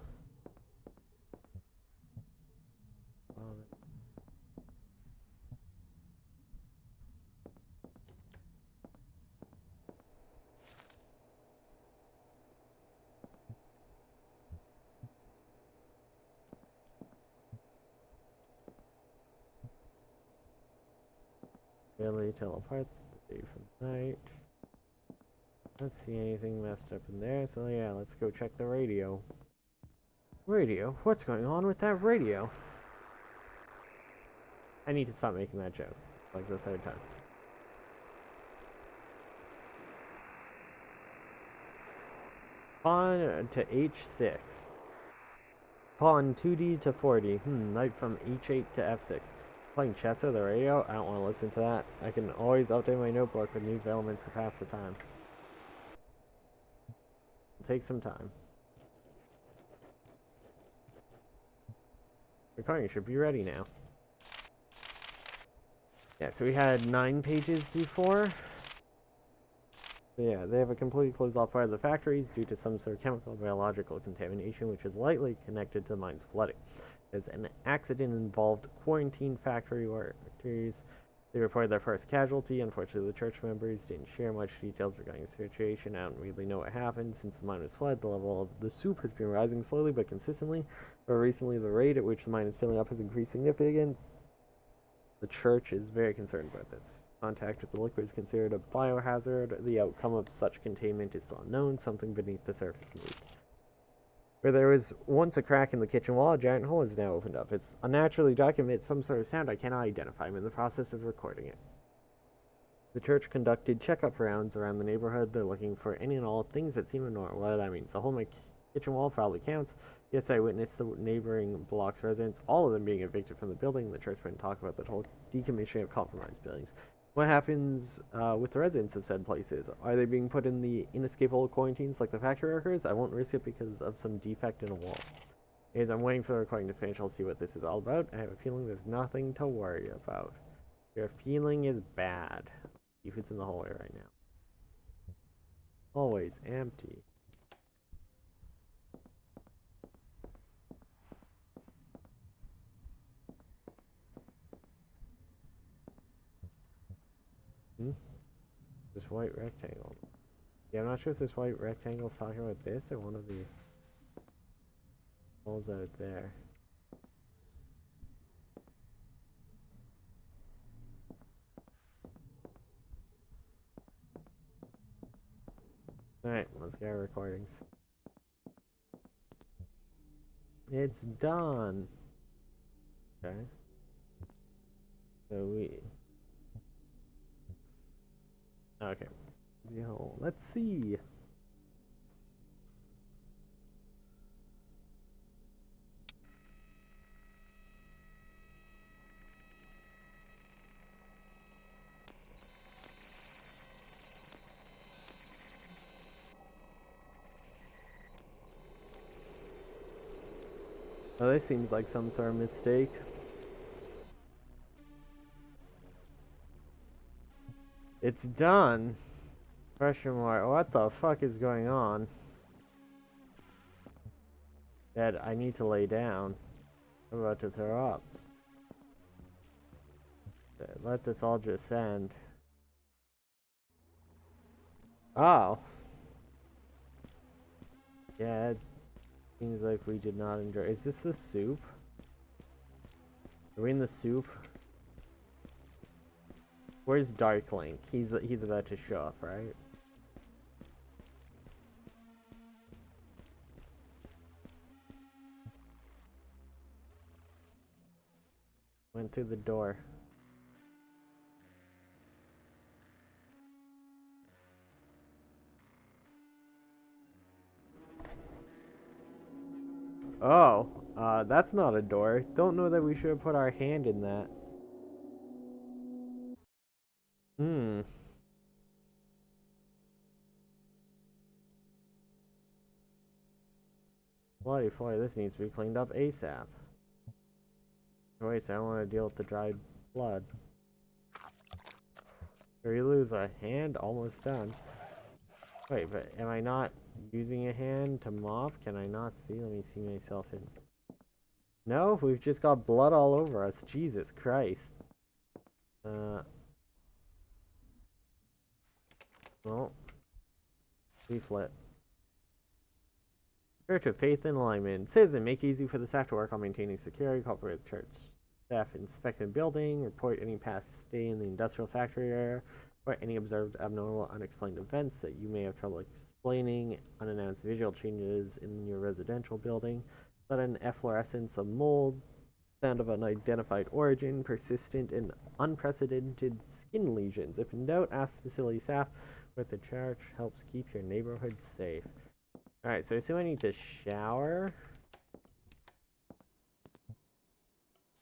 [SPEAKER 1] Really tell apart the day from night. Don't see anything messed up in there, so yeah, let's go check the radio. Radio? What's going on with that radio? I need to stop making that joke. Like the third time. Pawn to H6. Pawn 2D to 4D. Knight from H8 to F6. Playing chess or the radio? I don't want to listen to that. I can always update my notebook with new developments to pass the time. It'll take some time. Recording should be ready now. Yeah, so we had 9 pages before. So yeah, they have a completely closed off part of the factories due to some sort of chemical or biological contamination, which is likely connected to the mine's flooding. As an accident involved quarantine factory workers. They reported their first casualty. Unfortunately, the church members didn't share much details regarding the situation. I don't really know what happened. Since the mine was flooded, the level of the soup has been rising slowly but consistently. But recently, the rate at which the mine is filling up has increased significantly. The church is very concerned about this. Contact with the liquid is considered a biohazard. The outcome of such containment is still unknown. Something beneath the surface moved. Where there was once a crack in the kitchen wall, a giant hole has now opened up. It's unnaturally documented some sort of sound I cannot identify. I'm in the process of recording it. The church conducted checkup rounds around the neighborhood. They're looking for any and all things that seem abnormal. What that means? The hole in my kitchen wall probably counts. Yes, I witnessed the neighboring block's residents, all of them being evicted from the building. The church went and talked about the whole decommissioning of compromised buildings. What happens with the residents of said places? Are they being put in the inescapable quarantines like the factory workers? I won't risk it because of some defect in a wall. As I'm waiting for the recording to finish, I'll see what this is all about. I have a feeling there's nothing to worry about. Your feeling is bad. See who's in the hallway right now. Always empty. This white rectangle. Yeah, I'm not sure if this white rectangle is talking about this or one of the walls out there. Alright, let's get our recordings. It's done. Okay. So okay. Let's see. Oh, this seems like some sort of mistake. It's done. Question mark. What the fuck is going on? Dad, I need to lay down. I'm about to throw up. Let this all just end. Oh. Yeah, it seems like we did not enjoy. Is this the soup? Are we in the soup? Where's Darklink? He's about to show up, right? Went through the door. Oh, that's not a door. Don't know that we should have put our hand in that. Hmm. Bloody Floyd, this needs to be cleaned up ASAP. Wait, so I don't want to deal with the dried blood. Or you lose a hand, almost done. Wait, but am I not using a hand to mop? Can I not see? Let me see myself in. No, we've just got blood all over us. Jesus Christ. Well, leaflet. Church of Faith and Alignment. Citizen, make it easy for the staff to work on maintaining security. Cooperate with church staff inspect the building. Report any past stay in the industrial factory area. Or any observed abnormal, unexplained events that you may have trouble explaining. Unannounced visual changes in your residential building. Sudden efflorescence of mold. Sound of unidentified origin. Persistent and unprecedented skin lesions. If in doubt, ask facility staff. With the church helps keep your neighborhood safe. Alright, so I assume I need to shower.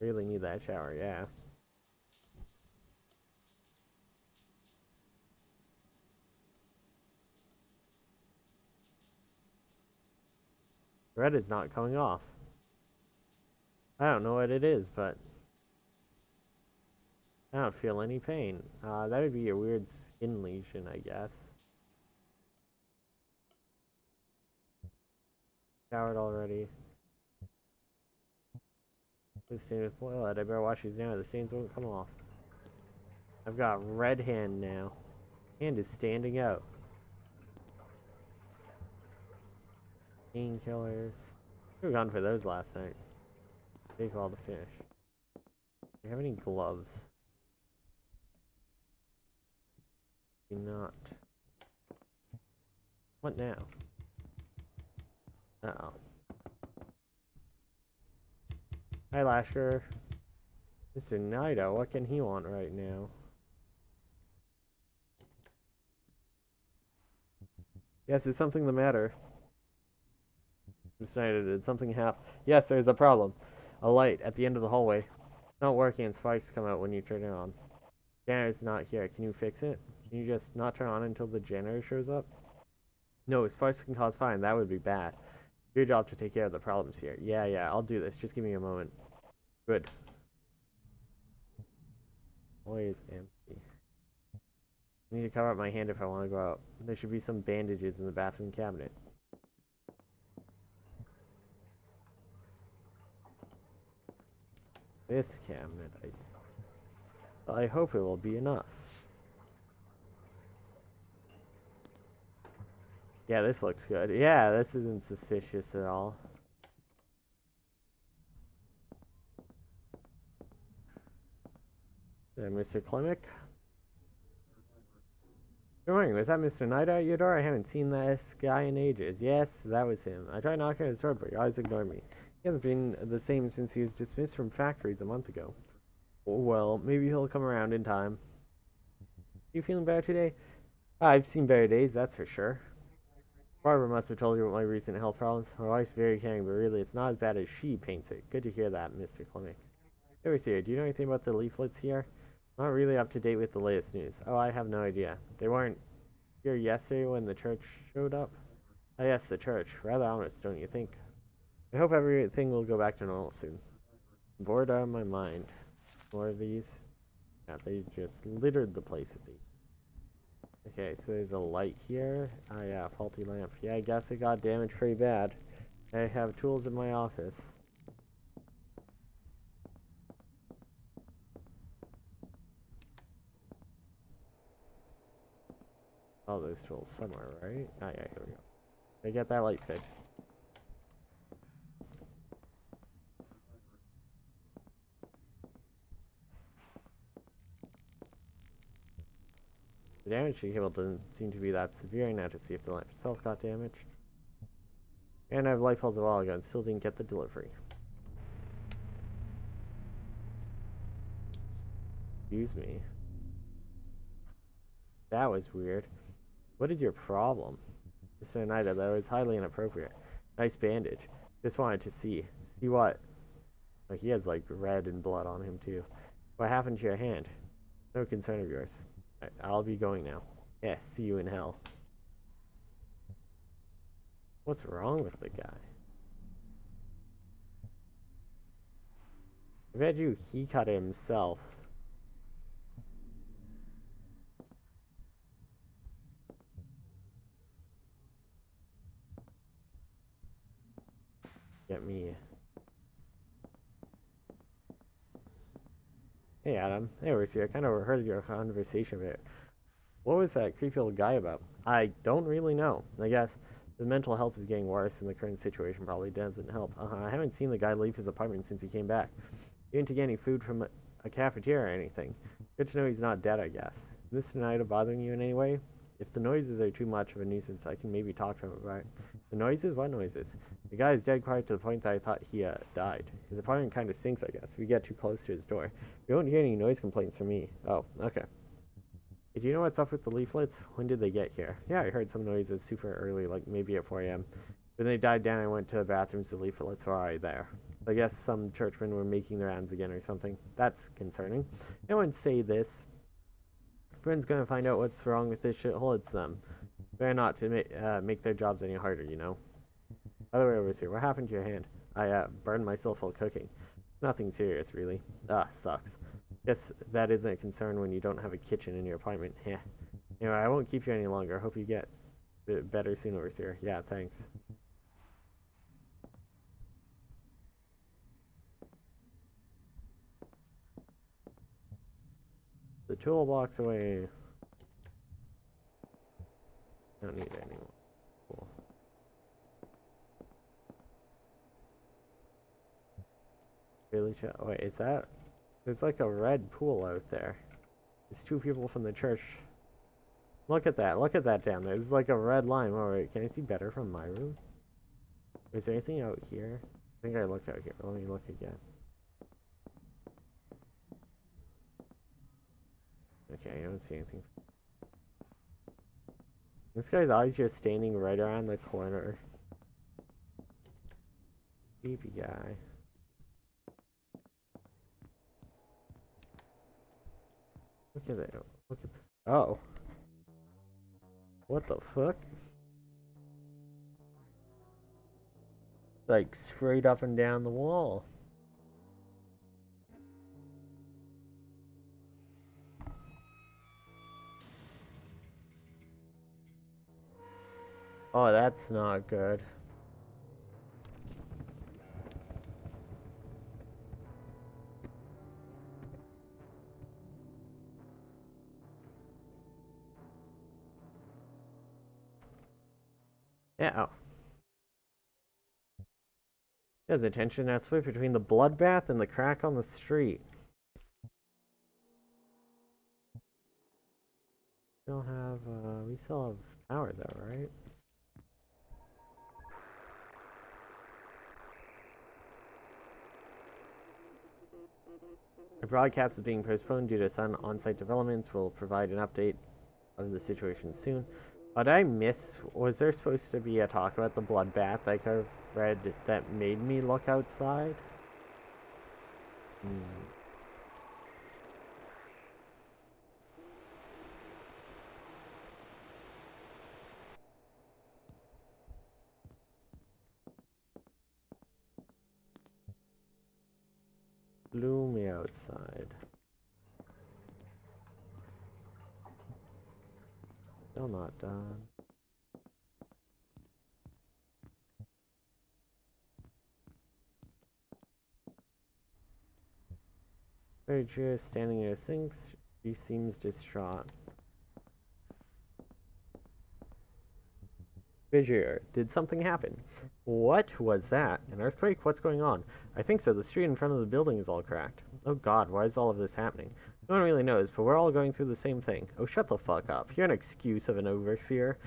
[SPEAKER 1] Really need that shower, yeah. Red is not coming off. I don't know what it is, but I don't feel any pain. That would be a weird skin lesion, I guess. Showered already. The stain with blood. I better wash these now. The stains won't come off. I've got red hand now. Hand is standing out. Painkillers. We were gone for those last night. Take all the finish. Do you have any gloves? Do not. What now? Uh-oh. Hi, Lasher. Mr. Naito, what can he want right now? Yes, is something the matter? Mr. Naito, did something happen? Yes, there's a problem. A light at the end of the hallway. It's not working and sparks come out when you turn it on. Janitor's not here. Can you fix it? Can you just not turn on until the janitor shows up? No, sparks can cause fire and that would be bad. Your job to take care of the problems here. Yeah, I'll do this. Just give me a moment. Good. Always empty. I need to cover up my hand if I want to go out. There should be some bandages in the bathroom cabinet. This cabinet, I hope it will be enough. Yeah, this looks good. Yeah, this isn't suspicious at all. Mr. Klimek? Good morning. Was that Mr. Knight at your door? I haven't seen this guy in ages. Yes, that was him. I tried knocking on his door, but he always ignored me. He hasn't been the same since he was dismissed from factories a month ago. Well, maybe he'll come around in time. You feeling better today? I've seen better days, that's for sure. Barbara must have told you about my recent health problems. My wife's very caring, but really it's not as bad as she paints it. Good to hear that, Mr. Klimek. Here, do you know anything about the leaflets here? Not really up to date with the latest news. Oh, I have no idea. They weren't here yesterday when the church showed up? Oh yes, the church. Rather ominous, don't you think? I hope everything will go back to normal soon. Bored out of my mind. More of these? Yeah, they just littered the place with these. Okay, so there's a light here. Ah, yeah, faulty lamp. Yeah, I guess it got damaged pretty bad. I have tools in my office. All those tools somewhere, right? Ah, yeah, here we go. I get that light fixed. The damage to the cable doesn't seem to be that severe. Now to see if the lamp itself got damaged. And I have light bulbs a while ago and still didn't get the delivery. Excuse me. That was weird. What is your problem? Mr. Oneida, that was highly inappropriate. Nice bandage. Just wanted to see. See what? Like, he has, like, red and blood on him, too. What happened to your hand? No concern of yours. I'll be going now. Yeah, see you in hell. What's wrong with the guy? I bet you he cut it himself. Get me. Hey, Adam. Hey, Lucy. I kind of heard your conversation there. What was that creepy old guy about? I don't really know. I guess the mental health is getting worse, and the current situation probably doesn't help. I haven't seen the guy leave his apartment since he came back. He didn't get any food from a cafeteria or anything. Good to know he's not dead, I guess. Is this night bothering you in any way? If the noises are too much of a nuisance, I can maybe talk to him about it. The noises? What noises? The guy is dead quiet to the point that I thought he died. His apartment kind of stinks, I guess. We get too close to his door. We won't hear any noise complaints from me. Oh, okay. Do you know what's up with the leaflets? When did they get here? Yeah, I heard some noises super early, like maybe at 4 a.m. When they died down, I went to the bathrooms. The leaflets were already there. I guess some churchmen were making their rounds again or something. That's concerning. No one say this. Friend's gonna find out what's wrong with this shithole. It's them. Better not to make their jobs any harder, you know. By the way, over here, what happened to your hand? I burned myself while cooking. Nothing serious, really. Sucks. Guess that isn't a concern when you don't have a kitchen in your apartment. Yeah. Anyway, I won't keep you any longer. Hope you get better soon, overseer. Yeah, thanks. The toolbox away. Don't need it anymore. Cool. Really? Wait, is that? There's like a red pool out there. There's two people from the church. Look at that. Look at that down there. There's like a red line. Oh, wait. Can I see better from my room? Is there anything out here? I think I looked out here. Let me look again. Okay, I don't see anything. This guy's always just standing right around the corner. Creepy guy. Look at it. Look at this. Oh. What the fuck? Like straight up and down the wall. Oh, that's not good. Yeah. Oh. There's a tension now split between the bloodbath and the crack on the street. We still have power though, right? The broadcast is being postponed due to some on-site developments. We'll provide an update of the situation soon. Did I miss? Was there supposed to be a talk about the bloodbath I could have read that made me look outside? Gloomy outside. Still not done. Virgia standing near sinks. She seems distraught. Vizier, did something happen? What was that? An earthquake? What's going on? I think so. The street in front of the building is all cracked. Oh god, why is all of this happening? No one really knows, but we're all going through the same thing. Oh, shut the fuck up. You're an excuse of an overseer.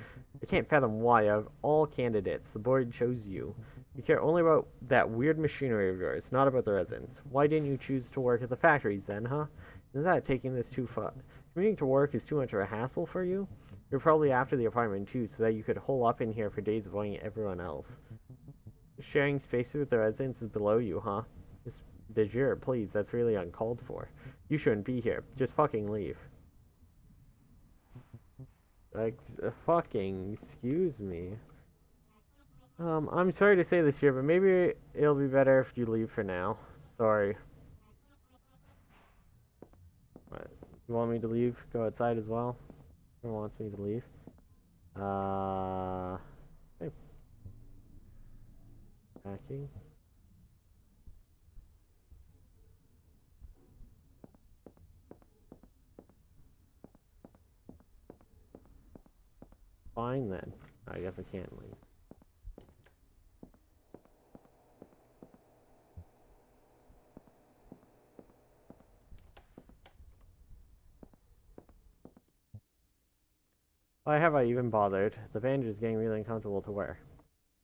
[SPEAKER 1] I can't fathom why, of all candidates, the board chose you. You care only about that weird machinery of yours, not about the residents. Why didn't you choose to work at the factories then, huh? Isn't that taking this too far? Commuting to work is too much of a hassle for you? You're probably after the apartment too, so that you could hole up in here for days avoiding everyone else. Sharing spaces with the residents is below you, huh? Just Bajir, please, that's really uncalled for. You shouldn't be here. Just fucking leave. Like, fucking, excuse me. I'm sorry to say this here, but maybe it'll be better if you leave for now. Sorry. What? You want me to leave? Go outside as well? Who wants me to leave? Hey. Hacking. Fine then. I guess I can't leave. Why have I even bothered? The bandage is getting really uncomfortable to wear.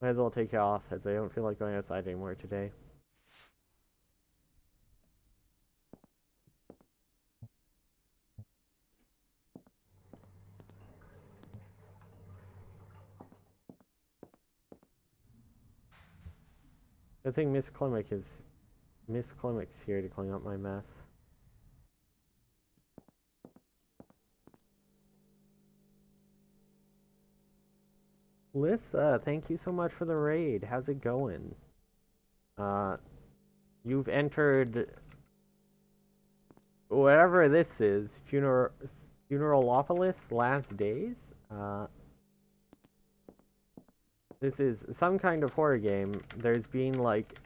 [SPEAKER 1] Might as well take it off, as I don't feel like going outside anymore today. Good thing Miss Klimak's here to clean up my mess. Lissa, thank you so much for the raid. How's it going? You've entered whatever this is, Funeralopolis, Last Days? This is some kind of horror game. There's been, like,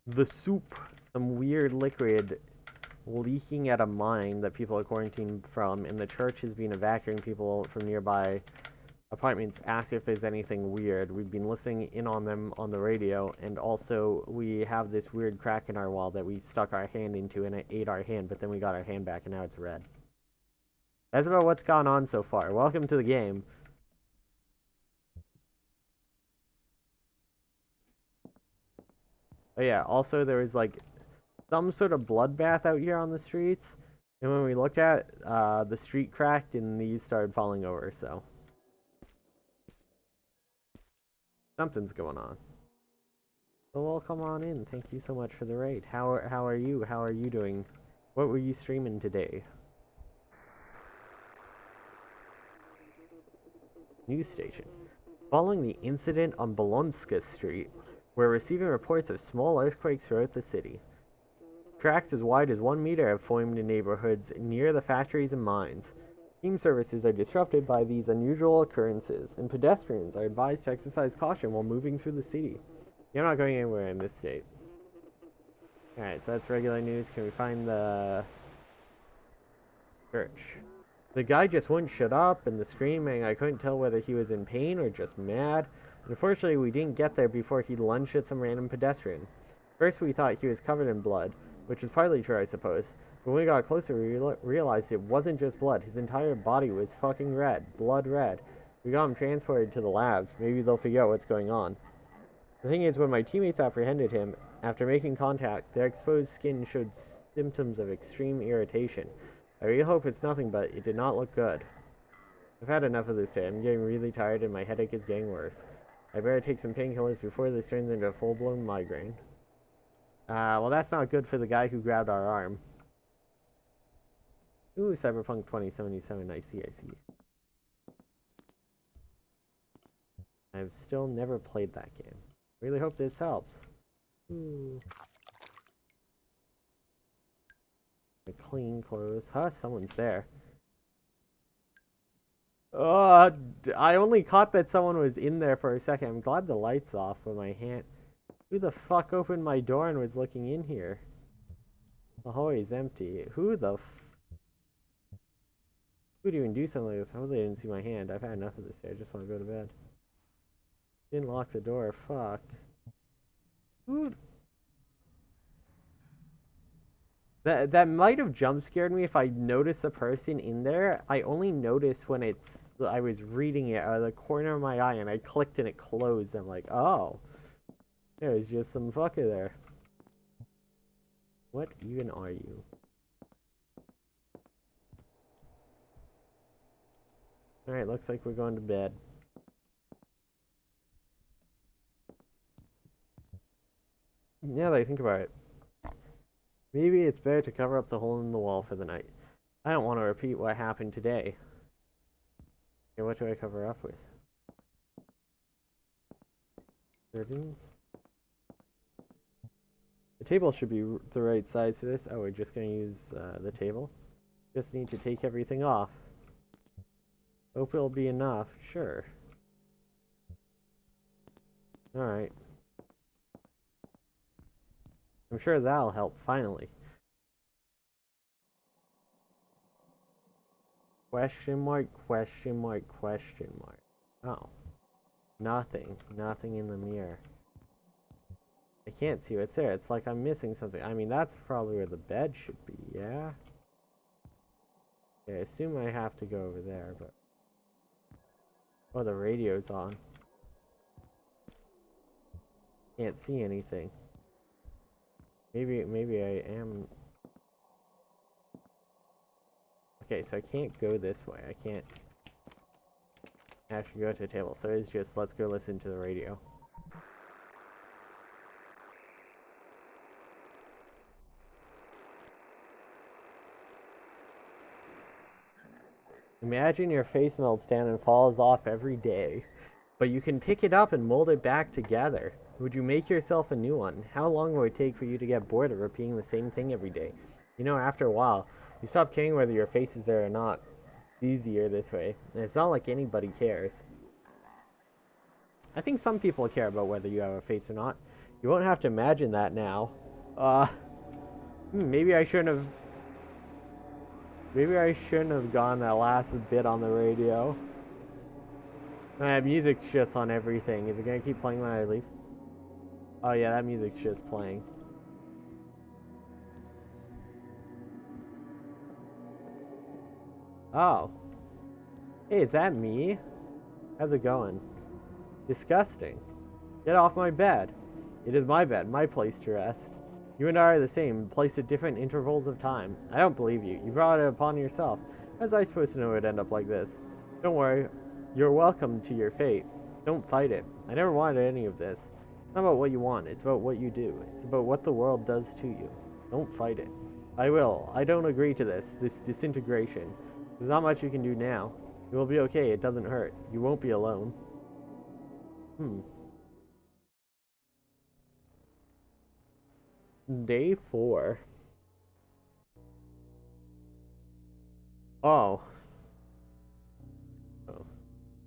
[SPEAKER 1] the soup, some weird liquid leaking at a mine that people are quarantined from, and the church has been evacuating people from nearby apartments, asking if there's anything weird. We've been listening in on them on the radio, and also we have this weird crack in our wall that we stuck our hand into, and it ate our hand, but then we got our hand back, and now it's red. That's about what's gone on so far. Welcome to the game. Oh yeah, also there was like some sort of bloodbath out here on the streets, and when we looked at the street cracked and these started falling over, so something's going on. So welcome on in. Thank you so much for the raid. How are you? How are you doing? What were you streaming today? News station. Following the incident on Bolonska Street, we're receiving reports of small earthquakes throughout the city. Cracks as wide as 1 meter have formed in neighborhoods near the factories and mines. Team services are disrupted by these unusual occurrences, and pedestrians are advised to exercise caution while moving through the city. You're not going anywhere in this state. Alright, so that's regular news. Can we find the church? The guy just wouldn't shut up, and the screaming, I couldn't tell whether he was in pain or just mad. Unfortunately, we didn't get there before he lunged at some random pedestrian. First, we thought he was covered in blood, which is partly true, I suppose. But when we got closer, we realized it wasn't just blood. His entire body was fucking red. Blood red. We got him transported to the labs. Maybe they'll figure out what's going on. The thing is, when my teammates apprehended him, after making contact, their exposed skin showed symptoms of extreme irritation. I really hope it's nothing, but it did not look good. I've had enough of this day. I'm getting really tired and my headache is getting worse. I better take some painkillers before this turns into a full-blown migraine. Well, that's not good for the guy who grabbed our arm. Ooh, Cyberpunk 2077, I see. I've still never played that game. Really hope this helps. Ooh. My clean clothes. Huh? Someone's there. I only caught that someone was in there for a second. I'm glad the light's off with my hand. Who the fuck opened my door and was looking in here? The hallway is empty. Who would even do something like this? I hope they didn't see my hand. I've had enough of this day. I just want to go to bed. Didn't lock the door. Fuck. Who? That might have jump scared me if I noticed the person in there. I only noticed when I was reading it out of the corner of my eye and I clicked and it closed. I'm like, oh, there's just some fucker there. What even are you? Alright, looks like we're going to bed. Now that I think about it, maybe it's better to cover up the hole in the wall for the night. I don't want to repeat what happened today. Okay, what do I cover up with? Curtains? The table should be the right size for this. Oh, we're just going to use the table. Just need to take everything off. Hope it'll be enough. Sure. Alright. I'm sure that'll help, finally. Question mark, question mark, question mark. Oh. Nothing. Nothing in the mirror. I can't see what's there. It's like I'm missing something. I mean, that's probably where the bed should be, yeah? Okay, I assume I have to go over there, but... Oh, the radio's on. Can't see anything. Maybe I am... Okay, so I can't go this way. I can't actually go to the table. So it's just, let's go listen to the radio. Imagine your face melts down and falls off every day, but you can pick it up and mold it back together. Would you make yourself a new one? How long would it take for you to get bored of repeating the same thing every day? You know, after a while, you stop caring whether your face is there or not. It's easier this way, and it's not like anybody cares. I think some people care about whether you have a face or not. You won't have to imagine that now. Maybe I shouldn't have... Maybe I shouldn't have gone that last bit on the radio. Music's just on everything. Is it gonna keep playing when I leave? Oh yeah, that music's just playing. Oh. Hey, is that me? How's it going? Disgusting. Get off my bed. It is my bed, my place to rest. You and I are the same, placed at different intervals of time. I don't believe you. You brought it upon yourself. How was I supposed to know it would end up like this? Don't worry. You're welcome to your fate. Don't fight it. I never wanted any of this. It's not about what you want. It's about what you do. It's about what the world does to you. Don't fight it. I will. I don't agree to this disintegration. There's not much you can do now. You will be okay. It doesn't hurt. You won't be alone. Day 4. Oh.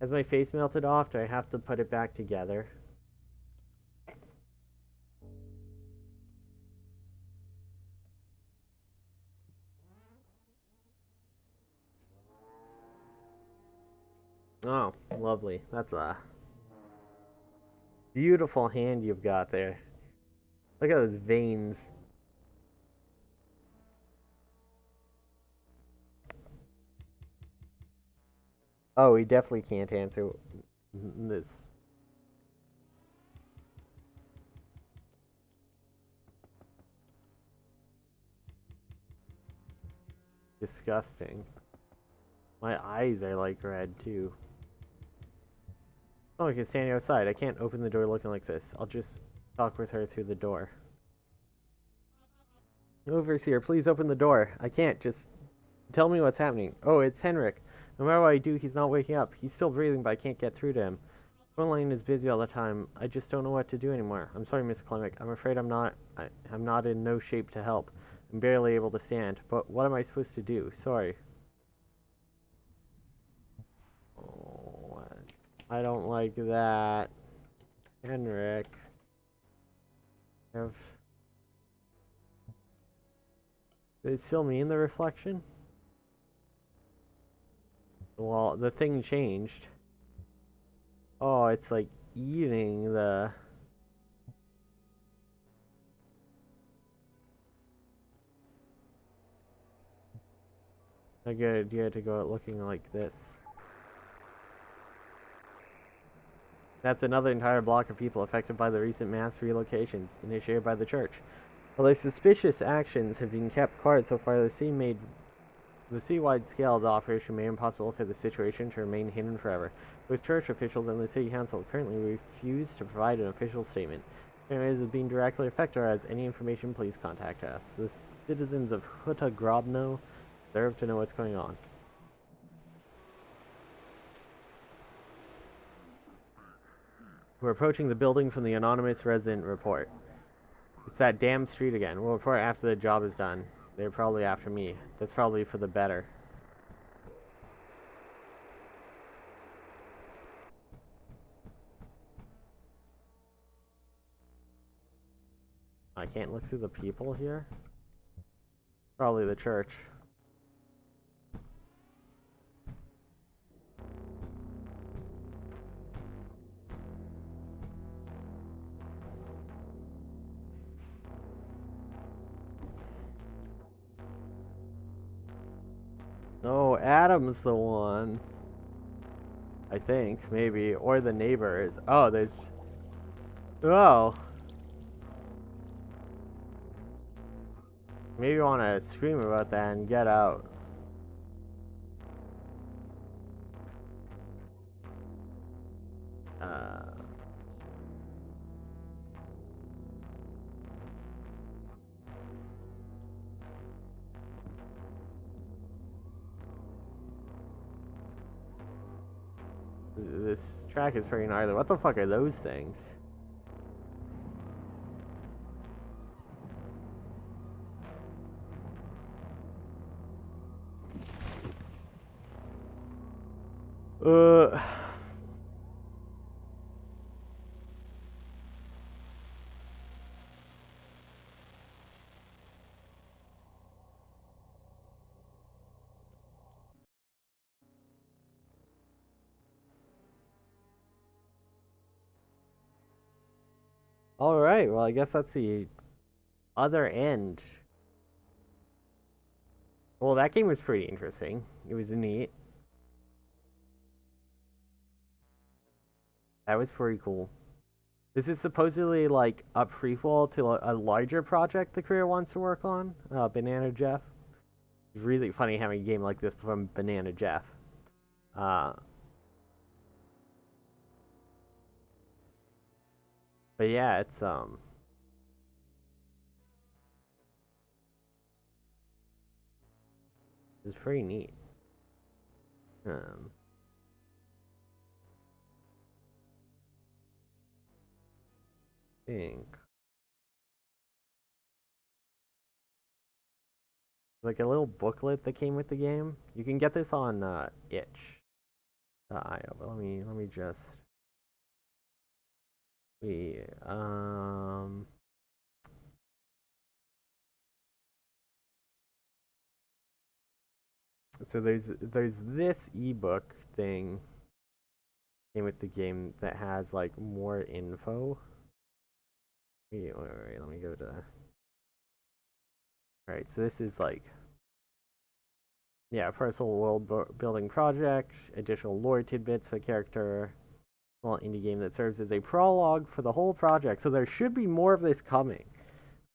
[SPEAKER 1] Has my face melted off? Do I have to put it back together? Oh, lovely. That's a beautiful hand you've got there. Look at those veins. Oh, he definitely can't answer this. Disgusting. My eyes are like red too. Oh, I can stand outside. I can't open the door looking like this. I'll just talk with her through the door. Overseer, please open the door. I can't. Just tell me what's happening. Oh, it's Henrik. No matter what I do, he's not waking up. He's still breathing, but I can't get through to him. Phone line is busy all the time. I just don't know what to do anymore. I'm sorry, Miss Clemic. I'm afraid I'm not in no shape to help. I'm barely able to stand. But what am I supposed to do? Sorry. I don't like that. Henrik. Have... Did it still mean the reflection? Well, the thing changed. Oh, it's like eating the... A good idea to go out looking like this. That's another entire block of people affected by the recent mass relocations initiated by the church. Although suspicious actions have been kept quiet so far, the city-wide scale of the operation made it impossible for the situation to remain hidden forever. Both church officials and the city council currently refuse to provide an official statement. If anyone is being directly affected or has any information, please contact us. The citizens of Huta Grobno deserve to know what's going on. We're approaching the building from the anonymous resident report. It's that damn street again. We'll report after the job is done. They're probably after me. That's probably for the better. I can't look through the people here. Probably the church. No, Adam's the one. I think, maybe. Or the neighbors. Oh, there's... Oh. Maybe you want to scream about that and get out. This track is pretty gnarly. What the fuck are those things? Uh... Alright, well, I guess that's the other end. Well, that game was pretty interesting. It was neat. That was pretty cool. This is supposedly like a prequel to a larger project the creator wants to work on. Banana Jeff. It's really funny having a game like this from Banana Jeff. But yeah, it's pretty neat. Think like a little booklet that came with the game. You can get this on itch.io. But let me just so there's this ebook thing came with the game that has like more info. Wait, let me go to... Alright, so this is like... Yeah, personal world building project, additional lore tidbits for character, small indie game that serves as a prologue for the whole project. So there should be more of this coming,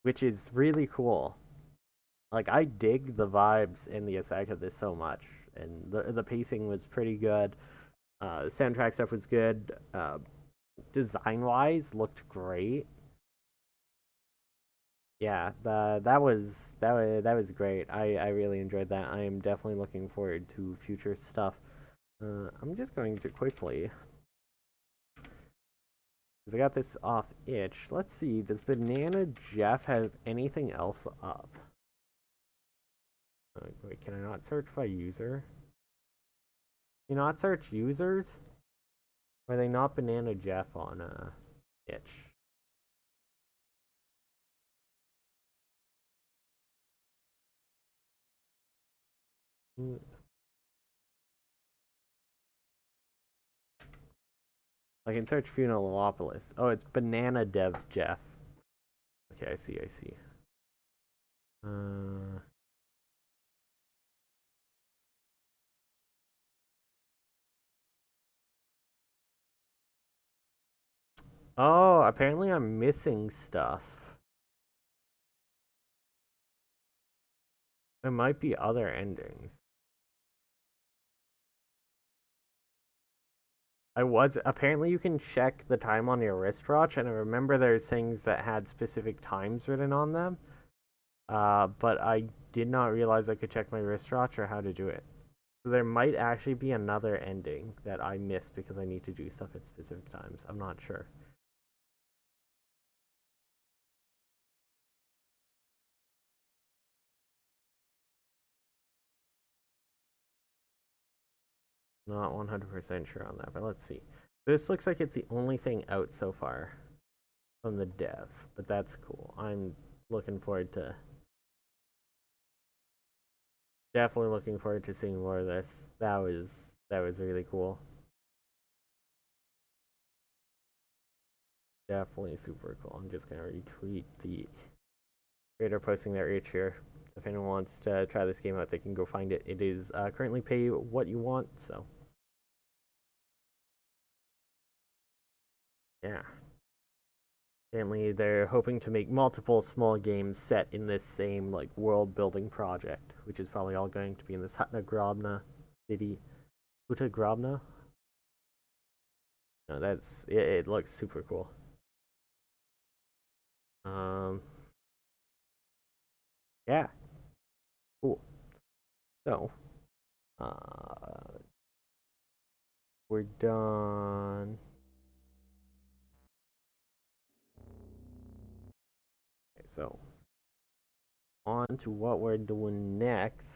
[SPEAKER 1] which is really cool. Like, I dig the vibes and the aesthetic of this so much, and the pacing was pretty good. The soundtrack stuff was good. Design-wise, looked great. Yeah, that was great. I really enjoyed that. I am definitely looking forward to future stuff. I'm just going to quickly, because I got this off itch. Let's see, does Banana Jeff have anything else up? Wait, can I not search by user? Can you not search users? Are they not Banana Jeff on Itch? Mm, I can search Funeralopolis. Oh, it's Banana Dev Jeff. Okay, I see, I see. Uh, oh, apparently I'm missing stuff. There might be other endings. Apparently you can check the time on your wristwatch, and I remember there's things that had specific times written on them. But I did not realize I could check my wristwatch or how to do it. So there might actually be another ending that I missed because I need to do stuff at specific times. I'm not sure. Not 100% sure on that, but let's see. This looks like it's the only thing out so far from the dev, but that's cool. I'm looking forward to definitely looking forward to seeing more of this. That was really cool. Definitely super cool. I'm just gonna retweet the creator posting their itch here. If anyone wants to try this game out, they can go find it. It is currently pay what you want, so yeah. Apparently, they're hoping to make multiple small games set in this same like world building project, which is probably all going to be in this Hutna Grobna city. Huta Grobna? No, it looks super cool. Um, yeah, cool. So, uh, we're done. Okay, so on to what we're doing next.